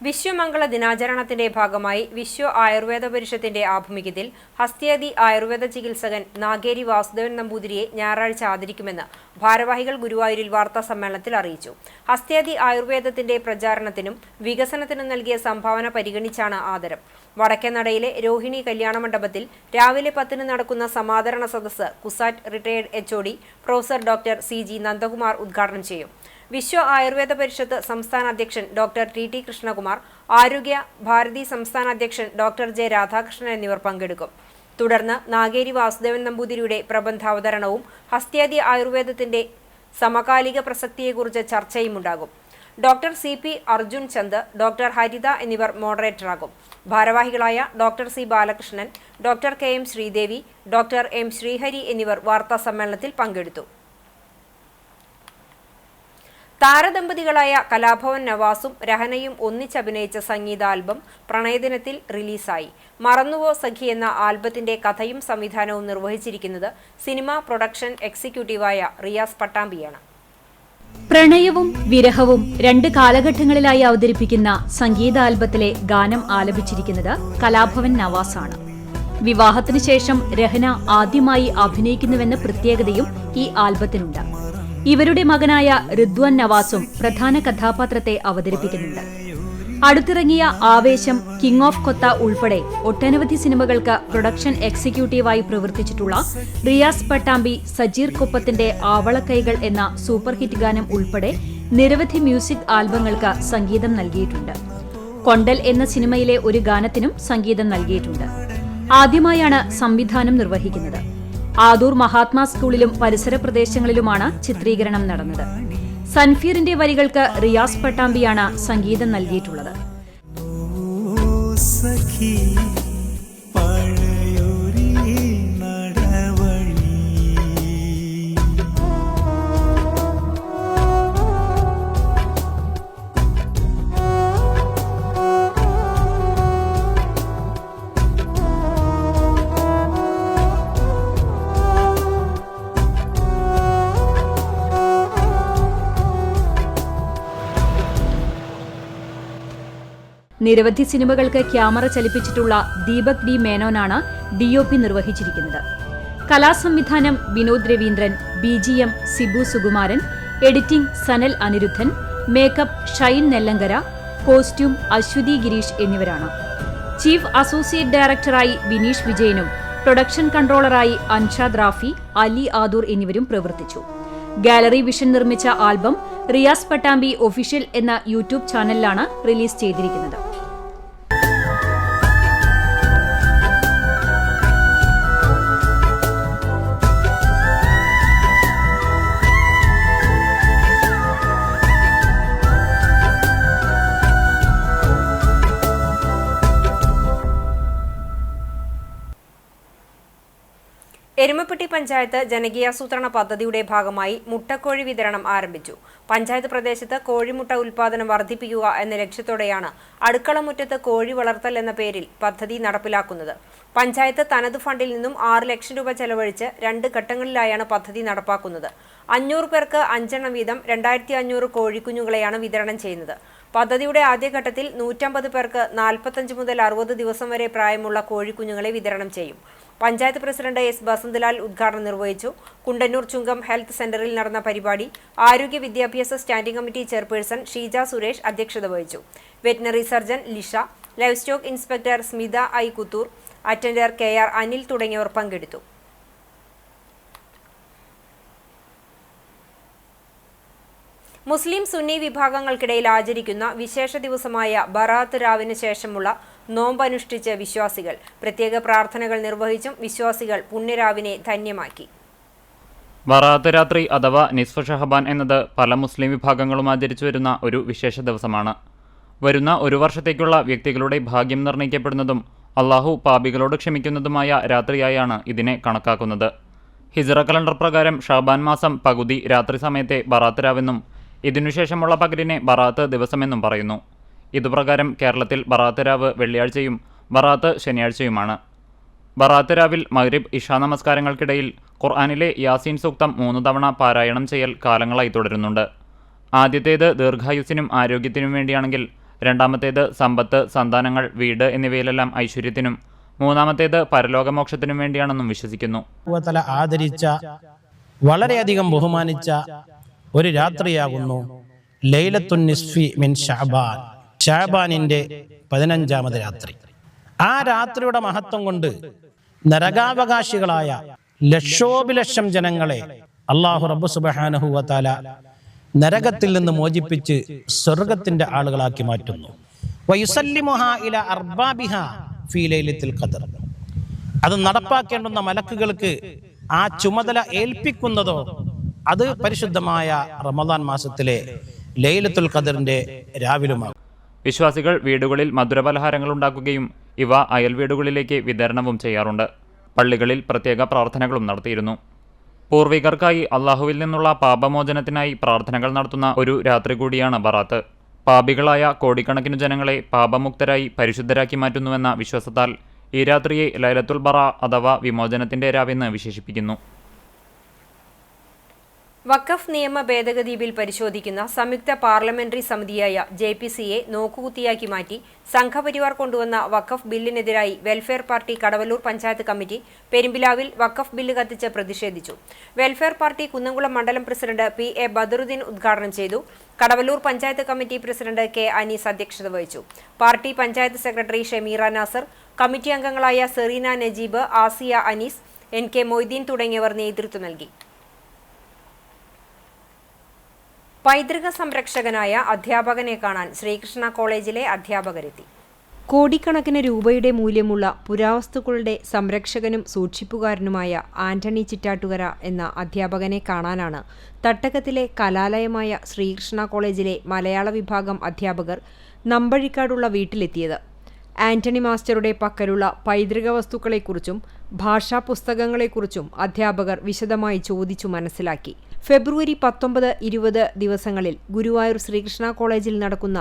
വിശ്വമംഗള ദിനാചരണത്തിന്റെ ഭാഗമായി വിശ്വ ആയുർവേദ പരിഷത്തിന്റെ ആഭിമുഖ്യത്തിൽ ഹസ്ത്യാദി ആയുർവേദ ചികിത്സകൻ നാഗേരി വാസുദേവൻ നമ്പൂതിരിയെ ഞായറാഴ്ച ആദരിക്കുമെന്ന് ഭാരവാഹികൾ ഗുരുവായൂരിൽ വാർത്താ സമ്മേളനത്തിൽ അറിയിച്ചു. ഹസ്ത്യാദി ആയുർവേദത്തിന്റെ പ്രചാരണത്തിനും വികസനത്തിനും നൽകിയ സംഭാവന പരിഗണിച്ചാണ് ആദരം. വടക്കേനടയിലെ രോഹിണി കല്യാണ മണ്ഡപത്തിൽ രാവിലെ 10-ന് നടക്കുന്ന സമാദരണ സദസ്സ് CUSAT retired HOD professor doctor CG Nandakumar ഉദ്ഘാടനം ചെയ്യും. വിശ്വ ആയുർവേദ പരിഷത്ത് സംസ്ഥാന അധ്യക്ഷൻ ഡോക്ടർ TT കൃഷ്ണകുമാർ, ആരോഗ്യ ഭാരതി സംസ്ഥാന അധ്യക്ഷൻ ഡോക്ടർ J രാധാകൃഷ്ണൻ എന്നിവർ പങ്കെടുക്കും. തുടർന്ന് നാഗേരി വാസുദേവൻ നമ്പൂതിരിയുടെ പ്രബന്ധാവതരണവും ഹസ്ത്യാദി ആയുർവേദത്തിന്റെ സമകാലിക പ്രസക്തിയെക്കുറിച്ച് ചർച്ചയുമുണ്ടാകും. Doctor CP Arjun Chand, doctor Haritha എന്നിവർ മോഡറേറ്ററാകും. ഭാരവാഹികളായ doctor C Balakrishnan, doctor KM Sreedevi, doctor M Sreehari എന്നിവർ വാർത്താ സമ്മേളനത്തിൽ പങ്കെടുത്തു. താരദമ്പതികളായ കലാഭവൻ നവാസും രഹനയും ഒന്നിച്ചഭിനയിച്ച സംഗീത ആൽബം പ്രണയദിനത്തിൽ റിലീസായി. മറന്നുവോ സഖി എന്ന ആൽബത്തിന്റെ കഥയും സംവിധാനവും നിർവഹിച്ചിരിക്കുന്നത് സിനിമ പ്രൊഡക്ഷൻ എക്സിക്യൂട്ടീവായ റിയാസ് പട്ടാമ്പിയാണ്. പ്രണയവും വിരഹവും 2 കാലഘട്ടങ്ങളിലായി അവതരിപ്പിക്കുന്ന സംഗീത ആൽബത്തിലെ ഗാനം ആലപിച്ചിരിക്കുന്നത് കലാഭവൻ നവാസാണ്. വിവാഹത്തിനു ശേഷം രഹന ആദ്യമായി അഭിനയിക്കുന്നുവെന്ന പ്രത്യേകതയും ഈ ആൽബത്തിനുണ്ട്. ഇവരുടെ മകനായ റിദ്വാൻ നവാസും പ്രധാന കഥാപാത്രത്തെ അവതരിപ്പിക്കുന്നുണ്ട്. അടുത്തിറങ്ങിയ ആവേശം, കിങ് ഓഫ് കൊത്ത ഉൾപ്പെടെ ഒട്ടനവധി സിനിമകൾക്ക് പ്രൊഡക്ഷൻ എക്സിക്യൂട്ടീവായി പ്രവർത്തിച്ചിട്ടുള്ള റിയാസ് പട്ടാമ്പി സജീർ കൊപ്പത്തിന്റെ ആവളക്കൈകൾ എന്ന സൂപ്പർ ഹിറ്റ് ഗാനം ഉൾപ്പെടെ നിരവധി മ്യൂസിക് ആൽബങ്ങൾക്ക് സംഗീതം നൽകിയിട്ടുണ്ട്. കൊണ്ടൽ എന്ന സിനിമയിലെ ഒരു ഗാനത്തിനും സംഗീതം നൽകിയിട്ടുണ്ട്. ആദ്യമായാണ് സംവിധാനം നിർവഹിക്കുന്നത്. ആദൂർ മഹാത്മാ സ്കൂളിലും പരിസര പ്രദേശങ്ങളിലുമാണ് ചിത്രീകരണം നടന്നത്. സൻഫീറിന്റെ വരികൾക്ക് റിയാസ് പട്ടാമ്പിയാണ് സംഗീതം നൽകിയിട്ടുള്ളത്. നിരവധി സിനിമകൾക്ക് ക്യാമറ ചലിപ്പിച്ചിട്ടുള്ള ദീപക് D മേനോനാണ് DOP നിർവഹിച്ചിരിക്കുന്നത്. കലാസംവിധാനം Vinod Raveendran, BGM Sibu Sukumaran, editing Sanal Aniruddhan, makeup Shine Nellankara, costume Aswathy Gireesh എന്നിവരാണ്. ചീഫ് അസോസിയേറ്റ് ഡയറക്ടറായി വിനീഷ് വിജയനും പ്രൊഡക്ഷൻ കൺട്രോളറായി അൻഷാദ് റാഫി, അലി ആദൂർ എന്നിവരും പ്രവർത്തിച്ചു. ഗാലറി വിഷൻ നിർമ്മിച്ച ആൽബം റിയാസ് പട്ടാമ്പി ഒഫീഷ്യൽ എന്ന യൂട്യൂബ് ചാനലിലാണ് റിലീസ് ചെയ്തിരിക്കുന്നത്. എരുമപ്പെട്ടി എരുമപ്പെട്ടി പഞ്ചായത്ത് ജനകീയാസൂത്രണ പദ്ധതിയുടെ ഭാഗമായി മുട്ടക്കോഴി വിതരണം ആരംഭിച്ചു. പഞ്ചായത്ത് പ്രദേശത്ത് കോഴിമുട്ട ഉൽപാദനം വർദ്ധിപ്പിക്കുക എന്ന ലക്ഷ്യത്തോടെയാണ് അടുക്കളമുറ്റത്ത് കോഴി വളർത്തൽ എന്ന പേരിൽ പദ്ധതി നടപ്പിലാക്കുന്നത്. പഞ്ചായത്ത് തനത് ഫണ്ടിൽ നിന്നും 6 ലക്ഷം രൂപ ചെലവഴിച്ച് 2 ഘട്ടങ്ങളിലായാണ് പദ്ധതി നടപ്പാക്കുന്നത്. 500 പേർക്ക് 5 എണ്ണം വീതം 2500 കോഴിക്കുഞ്ഞുങ്ങളെയാണ് വിതരണം ചെയ്യുന്നത്. പദ്ധതിയുടെ ആദ്യഘട്ടത്തിൽ 150 പേർക്ക് 45 മുതൽ 60 ദിവസം വരെ പ്രായമുള്ള കോഴിക്കുഞ്ഞുങ്ങളെ വിതരണം ചെയ്യും. പഞ്ചായത്ത് പ്രസിഡന്റ് എസ് ബസന്തലാൽ ഉദ്ഘാടനം നിർവഹിച്ചു. കുണ്ടന്നൂർ ചുങ്കം ഹെൽത്ത് സെന്ററിൽ നടന്ന പരിപാടി ആരോഗ്യ വിദ്യാഭ്യാസ standing committee chairperson Sheeja Suresh അധ്യക്ഷത വഹിച്ചു. Veterinary surgeon Lisha, life stock inspector Smitha I Kuthur, attender KR Anil തുടങ്ങിയവർ പങ്കെടുത്തു. മുസ്ലിം സുന്നി വിഭാഗങ്ങൾക്കിടയിൽ ആചരിക്കുന്ന വിശേഷ ദിവസമായ ബറാത്ത് രാവിന് ശേഷമുള്ള നോമ്പനുഷ്ഠിച്ച് വിശ്വാസികൾ പ്രത്യേക പ്രാർത്ഥനകൾ നിർവഹിച്ചും വിശ്വാസികൾ പുണ്യരാവിനെ ധന്യമാക്കി. ബറാത്ത് രാത്രി അഥവാ നിസ്ഫ് ഷഹബാൻ എന്നത് പല മുസ്ലിം വിഭാഗങ്ങളും ആചരിച്ചു വരുന്ന ഒരു വിശേഷ ദിവസമാണ്. വരുന്ന ഒരു വർഷത്തേക്കുള്ള വ്യക്തികളുടെ ഭാഗ്യം നിർണ്ണയിക്കപ്പെടുന്നതും അള്ളാഹു പാപികളോട് ക്ഷമിക്കുന്നതുമായ രാത്രിയായാണ് ഇതിനെ കണക്കാക്കുന്നത്. ഹിജ്റ കലണ്ടർ പ്രകാരം ഷഹബാൻ മാസം പകുതി രാത്രി സമയത്തെ ബറാത്ത് രാവെന്നും ഇതിനുശേഷമുള്ള പകലിനെ ബറാത്ത് ദിവസമെന്നും പറയുന്നു. ഇതുപ്രകാരം കേരളത്തിൽ ബറാത്ത് രാവ് വെള്ളിയാഴ്ചയും ബറാത്ത് ശനിയാഴ്ചയുമാണ്. ബറാത്ത് രാവിൽ മഗ്രിബ് ഇഷാ നമസ്കാരങ്ങൾക്കിടയിൽ ഖുർആനിലെ യാസീൻ സൂക്തം 3 തവണ പാരായണം ചെയ്യൽ കാലങ്ങളായി തുടരുന്നുണ്ട്. ആദ്യത്തേത് ദീർഘായുസ്സിനും ആരോഗ്യത്തിനും വേണ്ടിയാണെങ്കിൽ രണ്ടാമത്തേത് സമ്പത്ത്, സന്താനങ്ങൾ, വീട് എന്നിവയിലെല്ലാം ഐശ്വര്യത്തിനും, മൂന്നാമത്തേത് പരലോകമോക്ഷത്തിനും വേണ്ടിയാണെന്നും വിശ്വസിക്കുന്നു. ആദരിച്ച വളരെയധികം ബഹുമാനിച്ച ഒരു രാത്രിയാകുന്നു ലൈലത്തുൻ നിസ്ഫി മിൻ ഷഅബാൻ, ഷഅബാനിന്റെ 15ാമത് രാത്രി. ആ രാത്രിയുടെ മഹത്വം കൊണ്ട് നരകാവകാശികളായ ലക്ഷോപലക്ഷം ജനങ്ങളെ അല്ലാഹു റബ്ബ് സുബ്ഹാനഹു വ തആല നരകത്തിൽ നിന്ന് മോചിപ്പിച്ച് സ്വർഗത്തിന്റെ ആളുകളാക്കി മാറ്റുന്നു. വയുസല്ലിമുഹാ ഇലാ അർബാബിഹാ ഫീ ലൈലത്തുൽ ഖദർ. അത് നടപ്പാക്കേണ്ടുന്ന മലക്കുകൾക്ക് ആ ചുമതല ഏൽപ്പിക്കുന്നതോ അത് പരിശുദ്ധമായ റമദാൻ മാസത്തിലെ ലൈലത്തുൽ ഖദറിന്റെ രാവിലുമാകും. വിശ്വാസികൾ വീടുകളിൽ മധുരപലഹാരങ്ങൾ ഉണ്ടാക്കുകയും ഇവ അയൽ വീടുകളിലേക്ക് വിതരണവും ചെയ്യാറുണ്ട്. പള്ളികളിൽ പ്രത്യേക പ്രാർത്ഥനകളും നടത്തിയിരുന്നു. പൂർവികർക്കായി അള്ളാഹുവിൽ നിന്നുള്ള പാപമോചനത്തിനായി പ്രാർത്ഥനകൾ നടത്തുന്ന ഒരു രാത്രി കൂടിയാണ് ബറാത്ത്. പാപികളായ കോടിക്കണക്കിന് ജനങ്ങളെ പാപമുക്തരായി പരിശുദ്ധരാക്കി മാറ്റുന്നുവെന്ന വിശ്വാസത്താൽ ഈ രാത്രിയെ ലൈലത്തുൽ ബറ അഥവാ വിമോചനത്തിന്റെ രാവെന്ന് വിശേഷിപ്പിക്കുന്നു. വഖഫ് നിയമ ഭേദഗതി ബിൽ പരിശോധിക്കുന്ന സംയുക്ത പാർലമെന്ററി സമിതിയായ JPCയെ നോക്കുകുത്തിയാക്കി മാറ്റി സംഘപരിവാർ കൊണ്ടുവന്ന വഖഫ് ബില്ലിനെതിരായി welfare party Kadavallur panchayat committee പെരുമ്പിലാവിൽ വഖഫ് ബില്ല് കത്തിച്ച് പ്രതിഷേധിച്ചു. വെൽഫെയർ പാർട്ടി കുന്നംകുളം മണ്ഡലം പ്രസിഡന്റ് PA ബദറുദ്ദീൻ ഉദ്ഘാടനം ചെയ്തു. Kadavallur panchayat committee president K Anees അധ്യക്ഷത വഹിച്ചു. Party panchayat secretary Shameera Nasar, committee അംഗങ്ങളായ സെറീന നജീബ്, ആസിയ അനീസ്, NK മൊയ്തീൻ തുടങ്ങിയവർ നേതൃത്വം നൽകി. പൈതൃക സംരക്ഷകനായ അധ്യാപകനെ കാണാൻ ശ്രീകൃഷ്ണ കോളേജിലെ അധ്യാപകരെത്തി. കോടിക്കണക്കിന് രൂപയുടെ മൂല്യമുള്ള പുരാവസ്തുക്കളുടെ സംരക്ഷകനും സൂക്ഷിപ്പുകാരനുമായ ആന്റണി ചിറ്റാട്ടുകര എന്ന അധ്യാപകനെ കാണാനാണ് തട്ടകത്തിലെ കലാലയമായ ശ്രീകൃഷ്ണ കോളേജിലെ മലയാള വിഭാഗം അധ്യാപകർ നമ്പഴിക്കാടുള്ള വീട്ടിലെത്തിയത്. ആന്റണി മാസ്റ്ററുടെ പക്കലുള്ള പൈതൃക വസ്തുക്കളെക്കുറിച്ചും ഭാഷാ പുസ്തകങ്ങളെക്കുറിച്ചും അധ്യാപകർ വിശദമായി ചോദിച്ചു മനസ്സിലാക്കി. ഫെബ്രുവരി 19, 20 ദിവസങ്ങളിൽ ഗുരുവായൂർ ശ്രീകൃഷ്ണ കോളേജിൽ നടക്കുന്ന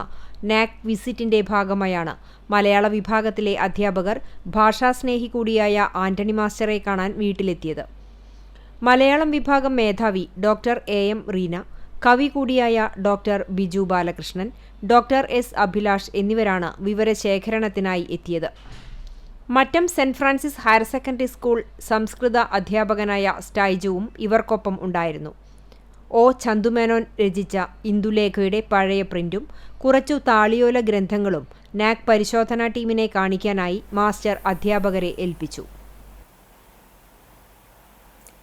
NAC വിസിറ്റിന്റെ ഭാഗമായാണ് മലയാള വിഭാഗത്തിലെ അധ്യാപകർ ഭാഷാസ്നേഹി കൂടിയായ ആന്റണി മാസ്റ്ററെ കാണാൻ വീട്ടിലെത്തിയത്. മലയാളം വിഭാഗം മേധാവി ഡോക്ടർ AM റീന, കവി കൂടിയായ doctor Biju Balakrishnan, doctor S Abhilash എന്നിവരാണ് വിവരശേഖരണത്തിനായി എത്തിയത്. Mattam saint Francis higher secondary school സംസ്കൃത അധ്യാപകനായ സ്റ്റൈജുവും ഇവർക്കൊപ്പം ഉണ്ടായിരുന്നു. O ചന്തുമേനോൻ രചിച്ച ഇന്ദുലേഖയുടെ പഴയ പ്രിന്റും കുറച്ചു താളിയോല ഗ്രന്ഥങ്ങളും NAC പരിശോധനാ ടീമിനെ കാണിക്കാനായി മാസ്റ്റർ അധ്യാപകരെ ഏൽപ്പിച്ചു.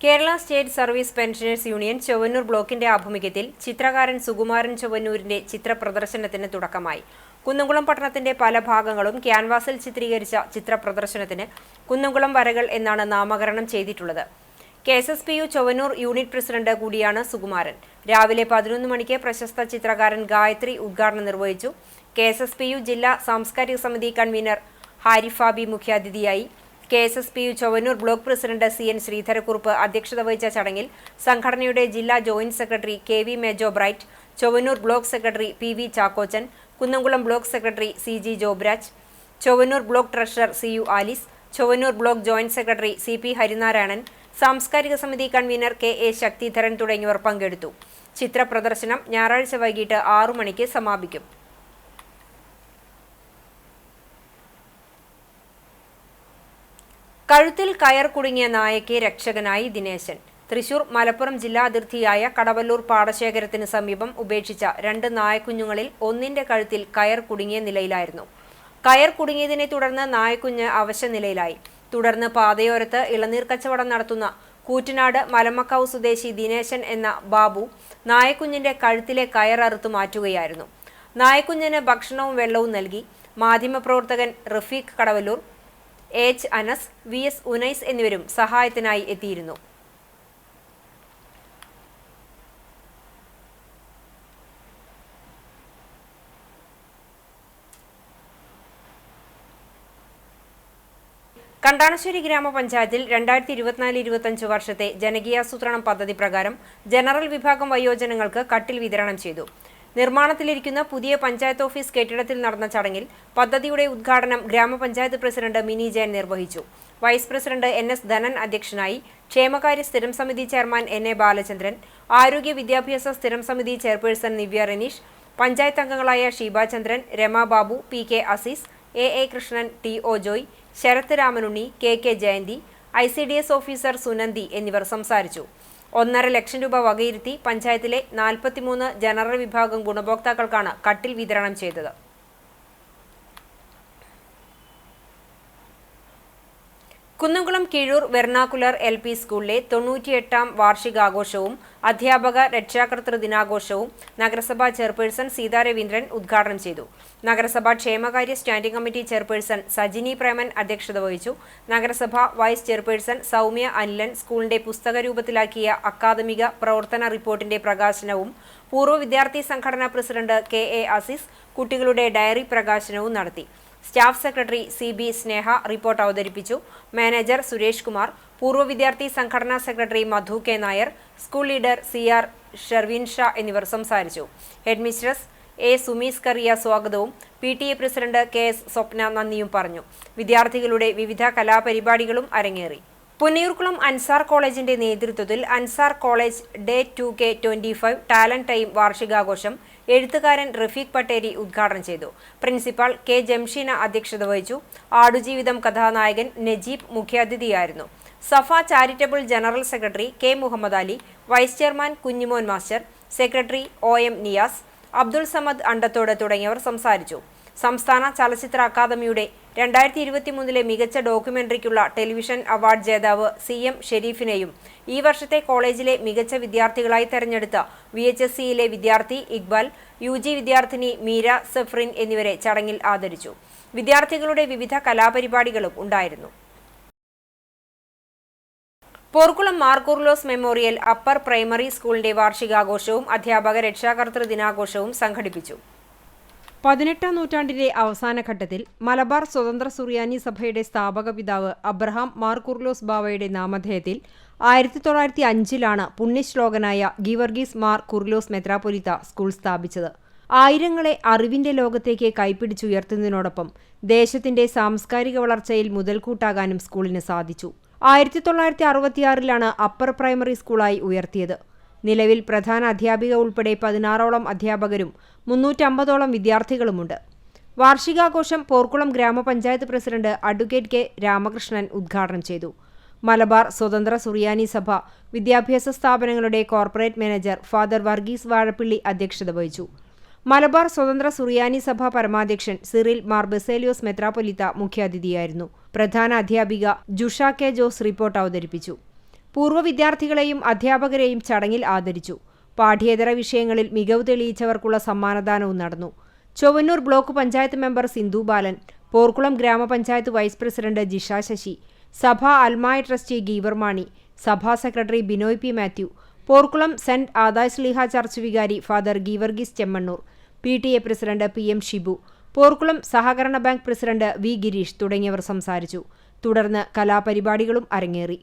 Kerala state service pensioners union Chowwannur ബ്ലോക്കിന്റെ ആഭിമുഖ്യത്തിൽ ചിത്രകാരൻ സുകുമാരൻ ചൊവ്വന്നൂരിന്റെ ചിത്രപ്രദർശനത്തിന് തുടക്കമായി. കുന്നംകുളം പട്ടണത്തിന്റെ പല ഭാഗങ്ങളും ക്യാൻവാസിൽ ചിത്രീകരിച്ച ചിത്രപ്രദർശനത്തിന് കുന്നംകുളം വരകൾ എന്നാണ് നാമകരണം ചെയ്തിട്ടുള്ളത്. KSSPU ചൊവ്വന്നൂർ യൂണിറ്റ് പ്രസിഡന്റ് കൂടിയാണ് സുകുമാരൻ. രാവിലെ 11 മണിക്ക് പ്രശസ്ത ചിത്രകാരൻ ഗായത്രി ഉദ്ഘാടനം നിർവഹിച്ചു. KSSPU ജില്ലാ സാംസ്കാരിക സമിതി കൺവീനർ ഹാരിഫാബി മുഖ്യാതിഥിയായി. KSSPU Chowwannur block president CN Sreedharakurup അധ്യക്ഷത വഹിച്ച ചടങ്ങിൽ സംഘടനയുടെ ജില്ലാ joint secretary KV Mejo Bright, Chowwannur block secretary PV Chackochan, Kunnamkulam block secretary CG Jobraj, Chowwannur block treasurer CU Alice, Chowwannur block joint secretary CP Harinarayanan, സാംസ്കാരിക സമിതി കൺവീനർ KA ശക്തിധരൻ തുടങ്ങിയവർ പങ്കെടുത്തു. ചിത്ര പ്രദർശനം ഞായറാഴ്ച വൈകിട്ട് 6 മണിക്ക് സമാപിക്കും. കഴുത്തിൽ കയർ കുടുങ്ങിയ നായയ്ക്ക് രക്ഷകനായി ദിനേശൻ. തൃശൂർ മലപ്പുറം ജില്ലാ അതിർത്തിയായ കടവല്ലൂർ പാടശേഖരത്തിന് സമീപം ഉപേക്ഷിച്ച 2 നായക്കുഞ്ഞുങ്ങളിൽ ഒന്നിന്റെ കഴുത്തിൽ കയർ കുടുങ്ങിയ നിലയിലായിരുന്നു. കയർ കുടുങ്ങിയതിനെ തുടർന്ന് നായക്കുഞ്ഞ് അവശനിലയിലായി. തുടർന്ന് പാതയോരത്ത് ഇളനീർ കച്ചവടം നടത്തുന്ന കൂറ്റനാട് മലമക്കാവ് സ്വദേശി ദിനേശൻ എന്ന ബാബു നായക്കുഞ്ഞിന്റെ കഴുത്തിലെ കയർ അറുത്തു മാറ്റുകയായിരുന്നു. നായക്കുഞ്ഞിന് ഭക്ഷണവും വെള്ളവും നൽകി. മാധ്യമപ്രവർത്തകൻ റഫീഖ് കടവല്ലൂർ, H. അനസ്, VS ഉനൈസ് എന്നിവരും സഹായത്തിനായി എത്തിയിരുന്നു. കണ്ടാണശ്ശേരി ഗ്രാമപഞ്ചായത്തിൽ 2024-25 വർഷത്തെ ജനകീയാസൂത്രണം പദ്ധതി പ്രകാരം ജനറൽ വിഭാഗം വയോജനങ്ങൾക്ക് കട്ടിൽ വിതരണം ചെയ്തു. നിർമ്മാണത്തിലിരിക്കുന്ന പുതിയ പഞ്ചായത്ത് ഓഫീസ് കെട്ടിടത്തിൽ നടന്ന ചടങ്ങിൽ പദ്ധതിയുടെ ഉദ്ഘാടനം ഗ്രാമപഞ്ചായത്ത് പ്രസിഡന്റ് മിനി ജയൻ നിർവഹിച്ചു. വൈസ് പ്രസിഡന്റ് NS ധനൻ അധ്യക്ഷനായി. ക്ഷേമകാര്യ സ്ഥിരം സമിതി ചെയർമാൻ NA ബാലചന്ദ്രൻ, ആരോഗ്യ വിദ്യാഭ്യാസ സ്ഥിരം സമിതി ചെയർപേഴ്സൺ നിവ്യ റനീഷ്, പഞ്ചായത്ത് അംഗങ്ങളായ Sheeba Chandran, Rama Babu, PK Azeez, AA Krishnan, TO Joy, Sarath Ramanunni, KK Jayanthi, ICDS officer Sunandi എന്നിവർ സംസാരിച്ചു. 1.5 ലക്ഷം രൂപ വകയിരുത്തി പഞ്ചായത്തിലെ 43 ജനറൽ വിഭാഗം ഗുണഭോക്താക്കൾക്കാണ് കട്ടിൽ വിതരണം ചെയ്തത്. കുന്നംകുളം കീഴൂർ വെർണാക്കുലർ LP സ്കൂളിലെ 98ാം വാർഷികാഘോഷവും അധ്യാപക രക്ഷാകർതൃ ദിനാഘോഷവും നഗരസഭാ ചെയർപേഴ്സൺ സീതാ രവീന്ദ്രൻ ഉദ്ഘാടനം ചെയ്തു. നഗരസഭാ ക്ഷേമകാര്യ standing committee chairperson Sajini Preman അധ്യക്ഷത വഹിച്ചു. നഗരസഭാ വൈസ് ചെയർപേഴ്സൺ സൗമ്യ അനിലൻ സ്കൂളിന്റെ പുസ്തകരൂപത്തിലാക്കിയ അക്കാദമിക പ്രവർത്തന റിപ്പോർട്ടിന്റെ പ്രകാശനവും പൂർവ്വ വിദ്യാർത്ഥി സംഘടനാ പ്രസിഡന്റ് KA അസീസ് കുട്ടികളുടെ ഡയറി പ്രകാശനവും നടത്തി. Staff secretary CB Sneha report അവതരിപ്പിച്ചു. മാനേജർ സുരേഷ് കുമാർ, പൂർവ്വ വിദ്യാർത്ഥി സംഘടനാ secretary Madhu K Nair, school leader CR Sharvin Shah എന്നിവർ സംസാരിച്ചു. ഹെഡ് മിസ്ട്രസ് A സുമീസ് കറിയ സ്വാഗതവും PTA പ്രസിഡന്റ് KS സ്വപ്ന നന്ദിയും പറഞ്ഞു. വിദ്യാർത്ഥികളുടെ വിവിധ കലാപരിപാടികളും അരങ്ങേറി. പുന്നയൂർക്കുളം അൻസാർ കോളേജിന്റെ നേതൃത്വത്തിൽ Ansar college day 2K25 talent time വാർഷികാഘോഷം എഴുത്തുകാരൻ റഫീഖ് പട്ടേരി ഉദ്ഘാടനം ചെയ്തു. പ്രിൻസിപ്പാൾ K ജംഷീന അധ്യക്ഷത വഹിച്ചു. ആടുജീവിതം കഥാനായകൻ നജീബ് മുഖ്യാതിഥിയായിരുന്നു. Safa charitable general secretary K Muhammad Ali, vice chairman Kunjimon master, secretary OM Niyas, Abdul Samad Andathode തുടങ്ങിയവർ സംസാരിച്ചു. സംസ്ഥാന ചലച്ചിത്ര അക്കാദമിയുടെ 2023 മികച്ച ഡോക്യുമെന്ററിക്കുള്ള ടെലിവിഷൻ അവാർഡ് ജേതാവ് CM ഷെരീഫിനെയും ഈ വർഷത്തെ കോളേജിലെ മികച്ച വിദ്യാർത്ഥികളായി തെരഞ്ഞെടുത്ത VHSCയിലെ വിദ്യാർത്ഥി ഇക്ബാൽ, UG വിദ്യാർത്ഥിനി മീര സഫ്രിൻ എന്നിവരെ ചടങ്ങിൽ ആദരിച്ചു. വിദ്യാർത്ഥികളുടെ വിവിധ കലാപരിപാടികളും ഉണ്ടായിരുന്നു. Porkulam Mar Coorilos memorial upper primary സ്കൂളിന്റെ വാർഷികാഘോഷവും അധ്യാപക രക്ഷാകർതൃ ദിനാഘോഷവും സംഘടിപ്പിച്ചു. 18ാം നൂറ്റാണ്ടിന്റെ അവസാന ഘട്ടത്തിൽ മലബാർ സ്വതന്ത്ര സുറിയാനി സഭയുടെ സ്ഥാപക പിതാവ് അബ്രഹാം മാർ കൂർലോസ് ബാവയുടെ നാമധേയത്തിൽ 1905 പുണ്യശ്ലോകനായ ഗീവർഗീസ് മാർ കൂർലോസ് മെത്രാപ്പൊലീത്ത സ്കൂൾ സ്ഥാപിച്ചത്. ആയിരങ്ങളെ അറിവിന്റെ ലോകത്തേക്ക് കൈപ്പിടിച്ചുയർത്തുന്നതിനോടൊപ്പം ദേശത്തിന്റെ സാംസ്കാരിക വളർച്ചയിൽ മുതൽക്കൂട്ടാകാനും സ്കൂളിന് സാധിച്ചു. 1966 അപ്പർ പ്രൈമറി സ്കൂളായി ഉയർത്തിയത്. നിലവിൽ പ്രധാന അധ്യാപിക ഉൾപ്പെടെ 16ഓളം അധ്യാപകരും 350ഓളം വിദ്യാർത്ഥികളുമുണ്ട്. വാർഷികാഘോഷം പോർക്കുളം ഗ്രാമപഞ്ചായത്ത് പ്രസിഡന്റ് അഡ്വക്കേറ്റ് K രാമകൃഷ്ണൻ ഉദ്ഘാടനം ചെയ്തു. മലബാർ സ്വതന്ത്ര സുറിയാനി സഭ വിദ്യാഭ്യാസ സ്ഥാപനങ്ങളുടെ corporate manager father Varghese Vazhappilly അധ്യക്ഷത വഹിച്ചു. മലബാർ സ്വതന്ത്ര സുറിയാനി സഭ പരമാധ്യക്ഷൻ സിറിൽ മാർ ബസേലിയോസ് മെത്രാപ്പൊലീത്ത മുഖ്യാതിഥിയായിരുന്നു. പ്രധാന അധ്യാപിക ജുഷ K ജോസ് റിപ്പോർട്ട് അവതരിപ്പിച്ചു. പൂർവ്വ വിദ്യാർത്ഥികളെയും അധ്യാപകരെയും ചടങ്ങിൽ ആദരിച്ചു. പാഠ്യേതര വിഷയങ്ങളിൽ മികവ് തെളിയിച്ചവർക്കുള്ള സമ്മാനദാനവും നടന്നു. ചൊവ്വന്നൂർ ബ്ലോക്ക് പഞ്ചായത്ത് മെമ്പർ സിന്ധു ബാലൻ, പോർക്കുളം ഗ്രാമപഞ്ചായത്ത് വൈസ് പ്രസിഡന്റ് ജിഷ ശശി, സഭാ അൽമായ ട്രസ്റ്റി ഗീവർ മാണി, സഭാ secretary Binoy P Mathew, Porkulam saint Addai Sleeha church വികാരി father Geevarghese Chemmannur, PTA president PM Shibu, Porkulam സഹകരണ ബാങ്ക് പ്രസിഡന്റ് V ഗിരീഷ് തുടങ്ങിയവർ സംസാരിച്ചു. തുടർന്ന് കലാപരിപാടികളും അരങ്ങേറി.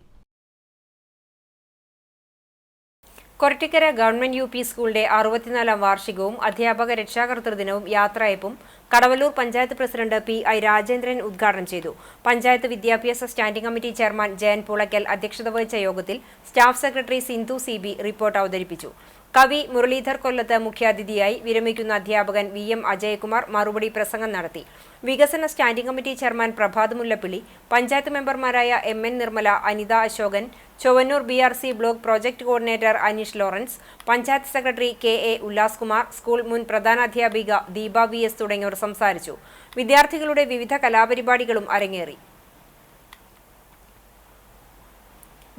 Korattikkara government UP. സ്കൂളിന്റെ 64-ാം വാർഷികവും അധ്യാപക രക്ഷാകർതൃദിനവും യാത്രയയപ്പും കടവല്ലൂർ പഞ്ചായത്ത് പ്രസിഡന്റ് പി.ഐ. രാജേന്ദ്രൻ ഉദ്ഘാടനം ചെയ്തു. പഞ്ചായത്ത് വിദ്യാഭ്യാസ standing committee chairman Jayan Pulaykkal അധ്യക്ഷത വഹിച്ച യോഗത്തിൽ സ്റ്റാഫ് സെക്രട്ടറി സിന്ധു സി.ബി. റിപ്പോർട്ട് അവതരിപ്പിച്ചു. കവി മുരളീധർ കൊല്ലത്ത് മുഖ്യാതിഥിയായി, വിരമിക്കുന്ന അധ്യാപകൻ വി.എം. അജയകുമാർ മറുപടി പ്രസംഗം നടത്തി. വികസന standing committee chairman Prabhath Mullappally, panchayat മെമ്പർമാരായ MN. Nirmala, Anitha Asokan, Chowwannur BRC. Block project coordinator Aneesh Lawrence, panchayat secretary KA. Ullas Kumar, school മുൻ പ്രധാനാധ്യാപിക ദീപ വി.എസ്. തുടങ്ങിയവർ സംസാരിച്ചു. വിദ്യാർത്ഥികളുടെ വിവിധ കലാപരിപാടികളും അരങ്ങേറി.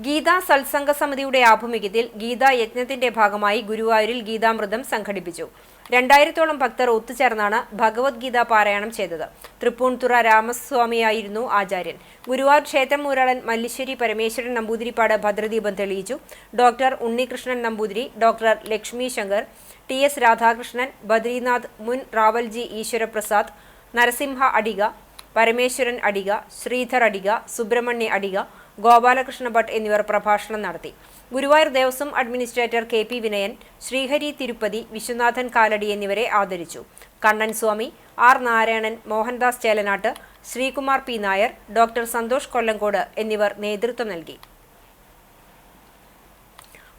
ഗീതാ സത്സംഗ സമിതിയുടെ ആഭിമുഖ്യത്തിൽ ഗീതാ യജ്ഞത്തിന്റെ ഭാഗമായി ഗുരുവായൂരിൽ ഗീതാമൃതം സംഘടിപ്പിച്ചു. 2000-ഓളം ഭക്തർ ഒത്തുചേർന്നാണ് ഭഗവത്ഗീത പാരായണം ചെയ്തത്. തൃപ്പൂണിത്തുറ രാമസ്വാമിയായിരുന്നു ആചാര്യൻ. ഗുരുവായൂർ ക്ഷേത്രമൂരാളൻ മല്ലിശ്ശേരി പരമേശ്വരൻ നമ്പൂതിരിപ്പാട് ഭദ്രദീപം തെളിയിച്ചു. Doctor Unnikrishnan Namboothiri, doctor Lakshmi Shankar, TS. Radhakrishnan, Badrinath, മുൻ റാവൽജി ഈശ്വരപ്രസാദ്, നരസിംഹ അടിക, പരമേശ്വരൻ അടിക, ശ്രീധർ അടിക, സുബ്രഹ്മണ്യ അടിക, ഗോപാലകൃഷ്ണ ഭട്ട് എന്നിവർ പ്രഭാഷണം നടത്തി. Guruvayur Devaswom administrator K P. വിനയൻ, ശ്രീഹരി തിരുപ്പതി, വിശ്വനാഥൻ കാലടി എന്നിവരെ ആദരിച്ചു. Kannan Swami, R. Narayanan, Mohandas Chelanatt, Sreekumar P. Nair, doctor Santhosh Kollengode എന്നിവർ നേതൃത്വം നൽകി.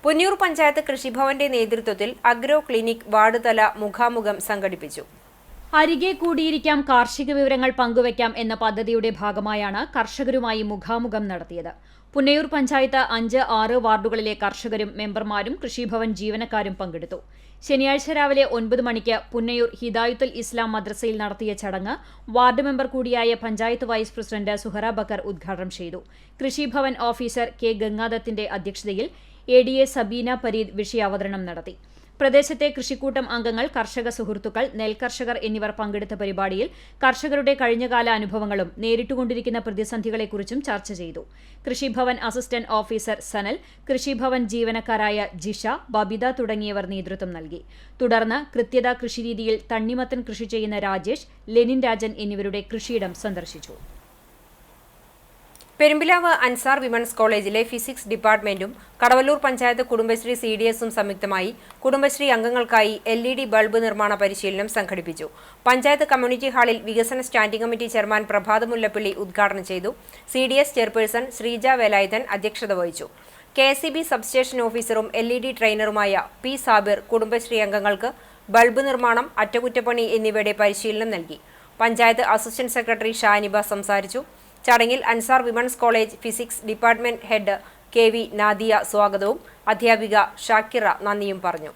പുന്നൂർ പഞ്ചായത്ത് കൃഷിഭവന്റെ നേതൃത്വത്തിൽ അഗ്രോ ക്ലിനിക് വാർഡ് തല മുഖാമുഖം സംഘടിപ്പിച്ചു. അരികെ കൂടിയിരിക്കാം, കാർഷിക വിവരങ്ങൾ പങ്കുവയ്ക്കാം എന്ന പദ്ധതിയുടെ ഭാഗമായാണ് കർഷകരുമായി മുഖാമുഖം നടത്തിയത്. പുന്നയൂർ പഞ്ചായത്ത് 5, 6 വാർഡുകളിലെ കർഷകരും മെമ്പർമാരും കൃഷിഭവൻ ജീവനക്കാരും പങ്കെടുത്തു. ശനിയാഴ്ച രാവിലെ 9 മണിക്ക് പുന്നയൂർ ഹിദായത്തുൽ ഇസ്ലാം മദ്രസയിൽ നടത്തിയ ചടങ്ങ് വാർഡ് മെമ്പർ കൂടിയായ പഞ്ചായത്ത് വൈസ് പ്രസിഡന്റ് സുഹറ ബക്കർ ഉദ്ഘാടനം ചെയ്തു. കൃഷിഭവൻ ഓഫീസർ കെ. ഗംഗാദത്തിന്റെ അധ്യക്ഷതയിൽ എ.ഡി.എ. സബീന പരീദ് വിഷയാവതരണം നടത്തി. പ്രദേശത്തെ കൃഷിക്കൂട്ടം അംഗങ്ങൾ, കർഷക സുഹൃത്തുക്കൾ, നെൽകർഷകർ എന്നിവർ പങ്കെടുത്ത പരിപാടിയിൽ കർഷകരുടെ കഴിഞ്ഞകാല അനുഭവങ്ങളും നേരിട്ടുകൊണ്ടിരിക്കുന്ന പ്രതിസന്ധികളെക്കുറിച്ചും ചർച്ച ചെയ്തു. കൃഷിഭവൻ അസിസ്റ്റന്റ് ഓഫീസർ സനൽ, കൃഷിഭവൻ ജീവനക്കാരായ ജിഷ, ബബിത തുടങ്ങിയവർ നേതൃത്വം നൽകി. തുടർന്ന് കൃത്യത കൃഷിരീതിയിൽ തണ്ണിമത്തൻ കൃഷി ചെയ്യുന്ന രാജേഷ്, ലെനിൻ രാജൻ എന്നിവരുടെ കൃഷിയിടം സന്ദർശിച്ചു. പെരുമ്പിലാവ് അൻസാർ വിമൻസ് കോളേജിലെ ഫിസിക്സ് ഡിപ്പാർട്ട്മെന്റും കടവല്ലൂർ പഞ്ചായത്ത് കുടുംബശ്രീ CDSഉം സംയുക്തമായി കുടുംബശ്രീ അംഗങ്ങൾക്കായി LED ബൾബ് നിർമ്മാണ പരിശീലനം സംഘടിപ്പിച്ചു. പഞ്ചായത്ത് കമ്മ്യൂണിറ്റി ഹാളിൽ വികസന standing committee chairman Prabhath Mullappally ഉദ്ഘാടനം ചെയ്തു. CDS ചെയർപേഴ്സൺ ശ്രീജ വേലായുധൻ അധ്യക്ഷത വഹിച്ചു. KSEB സബ്സ്റ്റേഷൻ ഓഫീസറും LED ട്രെയിനറുമായ P. സാബിർ കുടുംബശ്രീ അംഗങ്ങൾക്ക് ബൾബ് നിർമ്മാണം, അറ്റകുറ്റപ്പണി എന്നിവയുടെ പരിശീലനം നൽകി. പഞ്ചായത്ത് അസിസ്റ്റന്റ് സെക്രട്ടറി ഷാനിബ സംസാരിച്ചു. ചടങ്ങിൽ Ansar women's college physics department head KV Nadia സ്വാഗതവും അധ്യാപിക ഷാക്കിറ നന്ദിയും പറഞ്ഞു.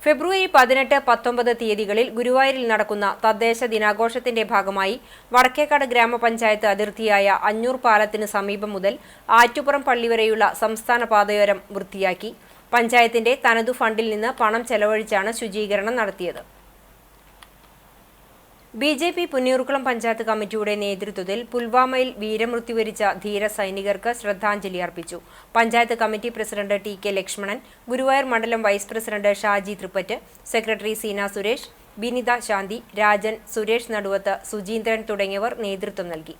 ഫെബ്രുവരി 18, 19 തീയതികളിൽ ഗുരുവായൂരിൽ നടക്കുന്ന തദ്ദേശ ദിനാഘോഷത്തിന്റെ ഭാഗമായി വടക്കേക്കാട് ഗ്രാമപഞ്ചായത്ത് അതിർത്തിയായ അഞ്ഞൂർ പാലത്തിന് സമീപം മുതൽ ആറ്റുപുറം പള്ളി വരെയുള്ള സംസ്ഥാന പാതയോരം വൃത്തിയാക്കി. പഞ്ചായത്തിന്റെ തനതു ഫണ്ടിൽ നിന്ന് പണം ചെലവഴിച്ചാണ് ശുചീകരണം നടത്തിയത്. BJP പുന്നയൂർക്കുളം പഞ്ചായത്ത് കമ്മിറ്റിയുടെ നേതൃത്വത്തിൽ പുൽവാമയിൽ വീരമൃത്യു വരിച്ച ധീര സൈനികർക്ക് ശ്രദ്ധാഞ്ജലി അർപ്പിച്ചു. Panchayat committee president TK Lakshmanan, Guruvayur മണ്ഡലം vice president Shaji Thrippatt, secretary Seena Suresh, Binitha Shanthi, Rajan, Suresh Naduvath, Sujeendran തുടങ്ങിയവർ നേതൃത്വം നൽകി.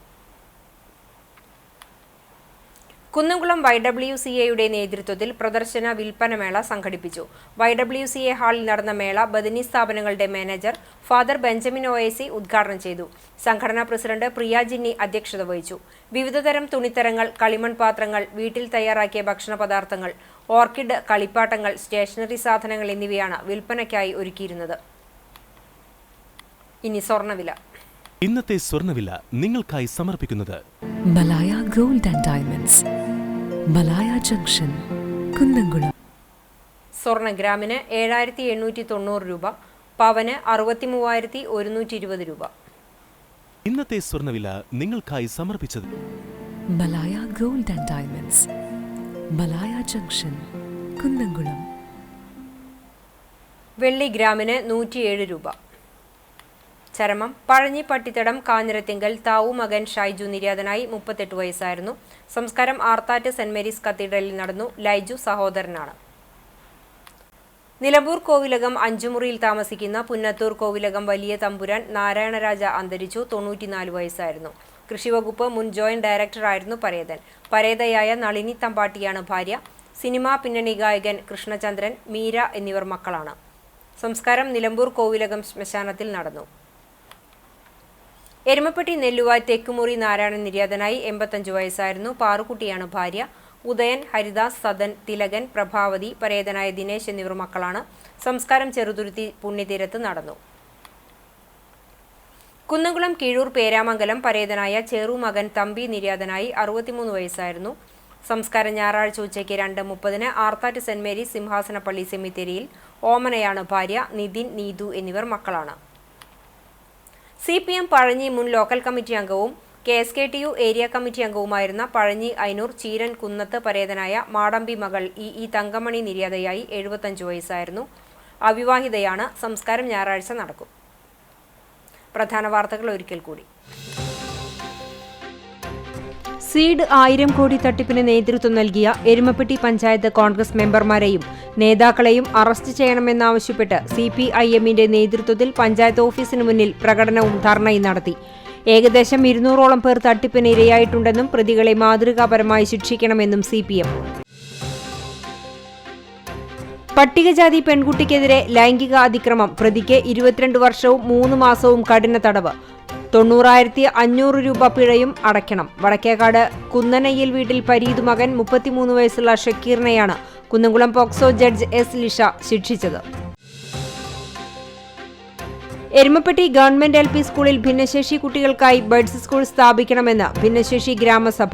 കുന്നംകുളം YWCAയുടെ നേതൃത്വത്തിൽ പ്രദർശന വിൽപ്പനമേള സംഘടിപ്പിച്ചു. YWCA ഹാളിൽ നടന്ന മേള ബദനി സ്ഥാപനങ്ങളുടെ മാനേജർ ഫാദർ ബെഞ്ചമിൻ OAC ഉദ്ഘാടനം ചെയ്തു. സംഘടനാ പ്രസിഡന്റ് പ്രിയ ജിന്നി അധ്യക്ഷത വഹിച്ചു. വിവിധതരം തുണിത്തരങ്ങൾ, കളിമൺ പാത്രങ്ങൾ, വീട്ടിൽ തയ്യാറാക്കിയ ഭക്ഷണ പദാർത്ഥങ്ങൾ, ഓർക്കിഡ് കളിപ്പാട്ടങ്ങൾ, സ്റ്റേഷനറി സാധനങ്ങൾ എന്നിവയാണ് വിൽപ്പനയ്ക്കായി ഒരുക്കിയിരുന്നത്. ഇനി സ്വർണ്ണവില. ഇന്നത്തെ സ്വർണ്ണവില നിങ്ങൾക്കായി സമർപ്പിക്കുന്നത് Malaya gold and diamonds, Malaya junction, Kunnamkulam. സ്വർണ്ണ ഗ്രാമിന് 7,890 രൂപ, പവന് 63,120 രൂപ. ഇന്നത്തെ സ്വർണ്ണവില നിങ്ങൾക്കായി സമർപ്പിച്ചത് Malaya gold and diamonds, Malaya junction, Kunnamkulam. വെള്ളി ഗ്രാമിന് 107 രൂപ. ചരമം പഴഞ്ഞി പട്ടിത്തടം കാഞ്ഞിരത്തിങ്കൽ താവു മകൻ ഷൈജു നിര്യാതനായി 38 വയസ്സായിരുന്നു. സംസ്കാരം ആർത്താറ്റ് സെന്റ് മേരീസ് കത്തീഡ്രലിൽ നടന്നു. ലൈജു സഹോദരനാണ്. നിലമ്പൂർ കോവിലകം അഞ്ചുമുറിയിൽ താമസിക്കുന്ന പുന്നത്തൂർ കോവിലകം വലിയ തമ്പുരാൻ നാരായണരാജ അന്തരിച്ചു. 94 വയസ്സായിരുന്നു. കൃഷിവകുപ്പ് മുൻ ജോയിന്റ് ഡയറക്ടറായിരുന്നു പരേതൻ. പരേതയായ നളിനി തമ്പാട്ടിയാണ് ഭാര്യ. സിനിമാ പിന്നണി ഗായകൻ കൃഷ്ണചന്ദ്രൻ, മീര എന്നിവർ മക്കളാണ്. സംസ്കാരം നിലമ്പൂർ കോവിലകം ശ്മശാനത്തിൽ നടന്നു. എരുമപ്പെട്ടി നെല്ലുവായ് തെക്കുമുറി നാരായണൻ നിര്യാതനായി. 85 വയസ്സായിരുന്നു. പാറുക്കുട്ടിയാണ് ഭാര്യ. ഉദയൻ, ഹരിദാസ്, സദൻ, തിലകൻ, പ്രഭാവതി, പരേതനായ ദിനേശ് എന്നിവർ മക്കളാണ്. സംസ്കാരം ചെറുതുരുത്തി പുണ്യതീരത്ത് നടന്നു. കുന്നംകുളം കീഴൂർ പേരാമംഗലം പരേതനായ ചെറുമകൻ തമ്പി നിര്യാതനായി. 63 വയസ്സായിരുന്നു. സംസ്കാരം ഞായറാഴ്ച ഉച്ചയ്ക്ക് 2:30 ആർത്താറ്റ് സെന്റ് മേരീസ് സിംഹാസനപ്പള്ളി സെമിത്തേരിയിൽ. ഓമനയാണ് ഭാര്യ. നിതിൻ, നീതു എന്നിവർ മക്കളാണ്. CPM പഴഞ്ഞി മുൻ ലോക്കൽ കമ്മിറ്റി അംഗവും KSKTU ഏരിയ കമ്മിറ്റി അംഗവുമായിരുന്ന പഴഞ്ഞി ഐനൂർ ചീരൻ കുന്നത്ത് പരേതനായ മാടമ്പി മകൾ E തങ്കമണി നിര്യാതയായി. 75 വയസ്സായിരുന്നു. അവിവാഹിതയാണ്. സംസ്കാരം ഞായറാഴ്ച നടക്കും. പ്രധാന വാർത്തകൾ ഒരിക്കൽ കൂടി. സീഡ് 1000 കോടി തട്ടിപ്പിന് നേതൃത്വം നൽകിയ എരുമപ്പെട്ടി പഞ്ചായത്ത് കോൺഗ്രസ് മെമ്പർമാരെയും നേതാക്കളെയും അറസ്റ്റ് ചെയ്യണമെന്നാവശ്യപ്പെട്ട് CPIMന്റെ നേതൃത്വത്തിൽ പഞ്ചായത്ത് ഓഫീസിന് മുന്നിൽ പ്രകടനവും ധർണയും നടത്തി. ഏകദേശം 200ഓളം പേർ തട്ടിപ്പിന് ഇരയായിട്ടുണ്ടെന്നും പ്രതികളെ മാതൃകാപരമായി ശിക്ഷിക്കണമെന്നും CPM. പട്ടികജാതി പെൺകുട്ടിക്കെതിരെ ലൈംഗിക അതിക്രമം പ്രതിക്ക് 22 വർഷവും 3 മാസവും കഠിന തടവ്. 90,500 രൂപ പിഴയും അടയ്ക്കണം. വടക്കേക്കാട് കുന്നനയ്യൽ വീട്ടിൽ പരീതു മകൻ 33 വയസ്സുള്ള ഷക്കീറിനെയാണ് Kunnamkulam POCSO judge S. Lisha ശിക്ഷിച്ചത്. എരുമപ്പെട്ടി ഗവൺമെന്റ് LP സ്കൂളിൽ ഭിന്നശേഷി കുട്ടികൾക്കായി ബഡ്സ് സ്കൂൾ സ്ഥാപിക്കണമെന്ന് ഭിന്നശേഷി ഗ്രാമസഭ.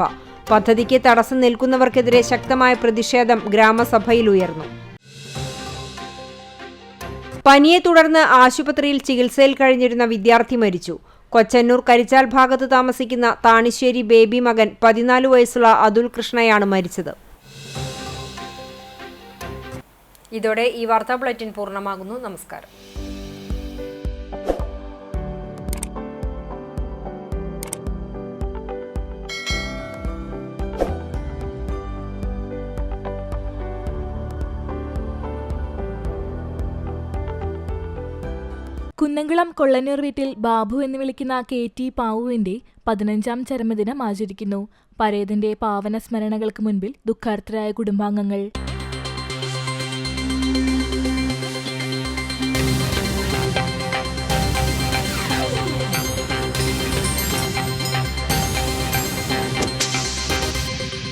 പദ്ധതിക്ക് തടസ്സം നിൽക്കുന്നവർക്കെതിരെ ശക്തമായ പ്രതിഷേധം ഗ്രാമസഭയിൽ ഉയർന്നു. പനിയെ തുടർന്ന് ആശുപത്രിയിൽ ചികിത്സയിൽ കഴിഞ്ഞിരുന്ന വിദ്യാർത്ഥി മരിച്ചു. കൊച്ചന്നൂർ കരിച്ചാൽ ഭാഗത്ത് താമസിക്കുന്ന താണിശ്ശേരി ബേബി മകൻ 14 വയസ്സുള്ള അതുൽ കൃഷ്ണയാണ് മരിച്ചത്. ഇതോടെ ഈ വാർത്താ ബുള്ളറ്റിൻ പൂർണ്ണമാകുന്നു. നമസ്കാരം. കുന്നംകുളം കൊള്ളന്നൂർ വീട്ടിൽ ബാബു എന്ന് വിളിക്കുന്ന KT പാവുവിന്റെ 15ാം ചരമദിനം ആചരിക്കുന്നു. പരേതന്റെ പാവന സ്മരണകൾക്ക് മുൻപിൽ ദുഃഖാർത്തരായ കുടുംബാംഗങ്ങൾ.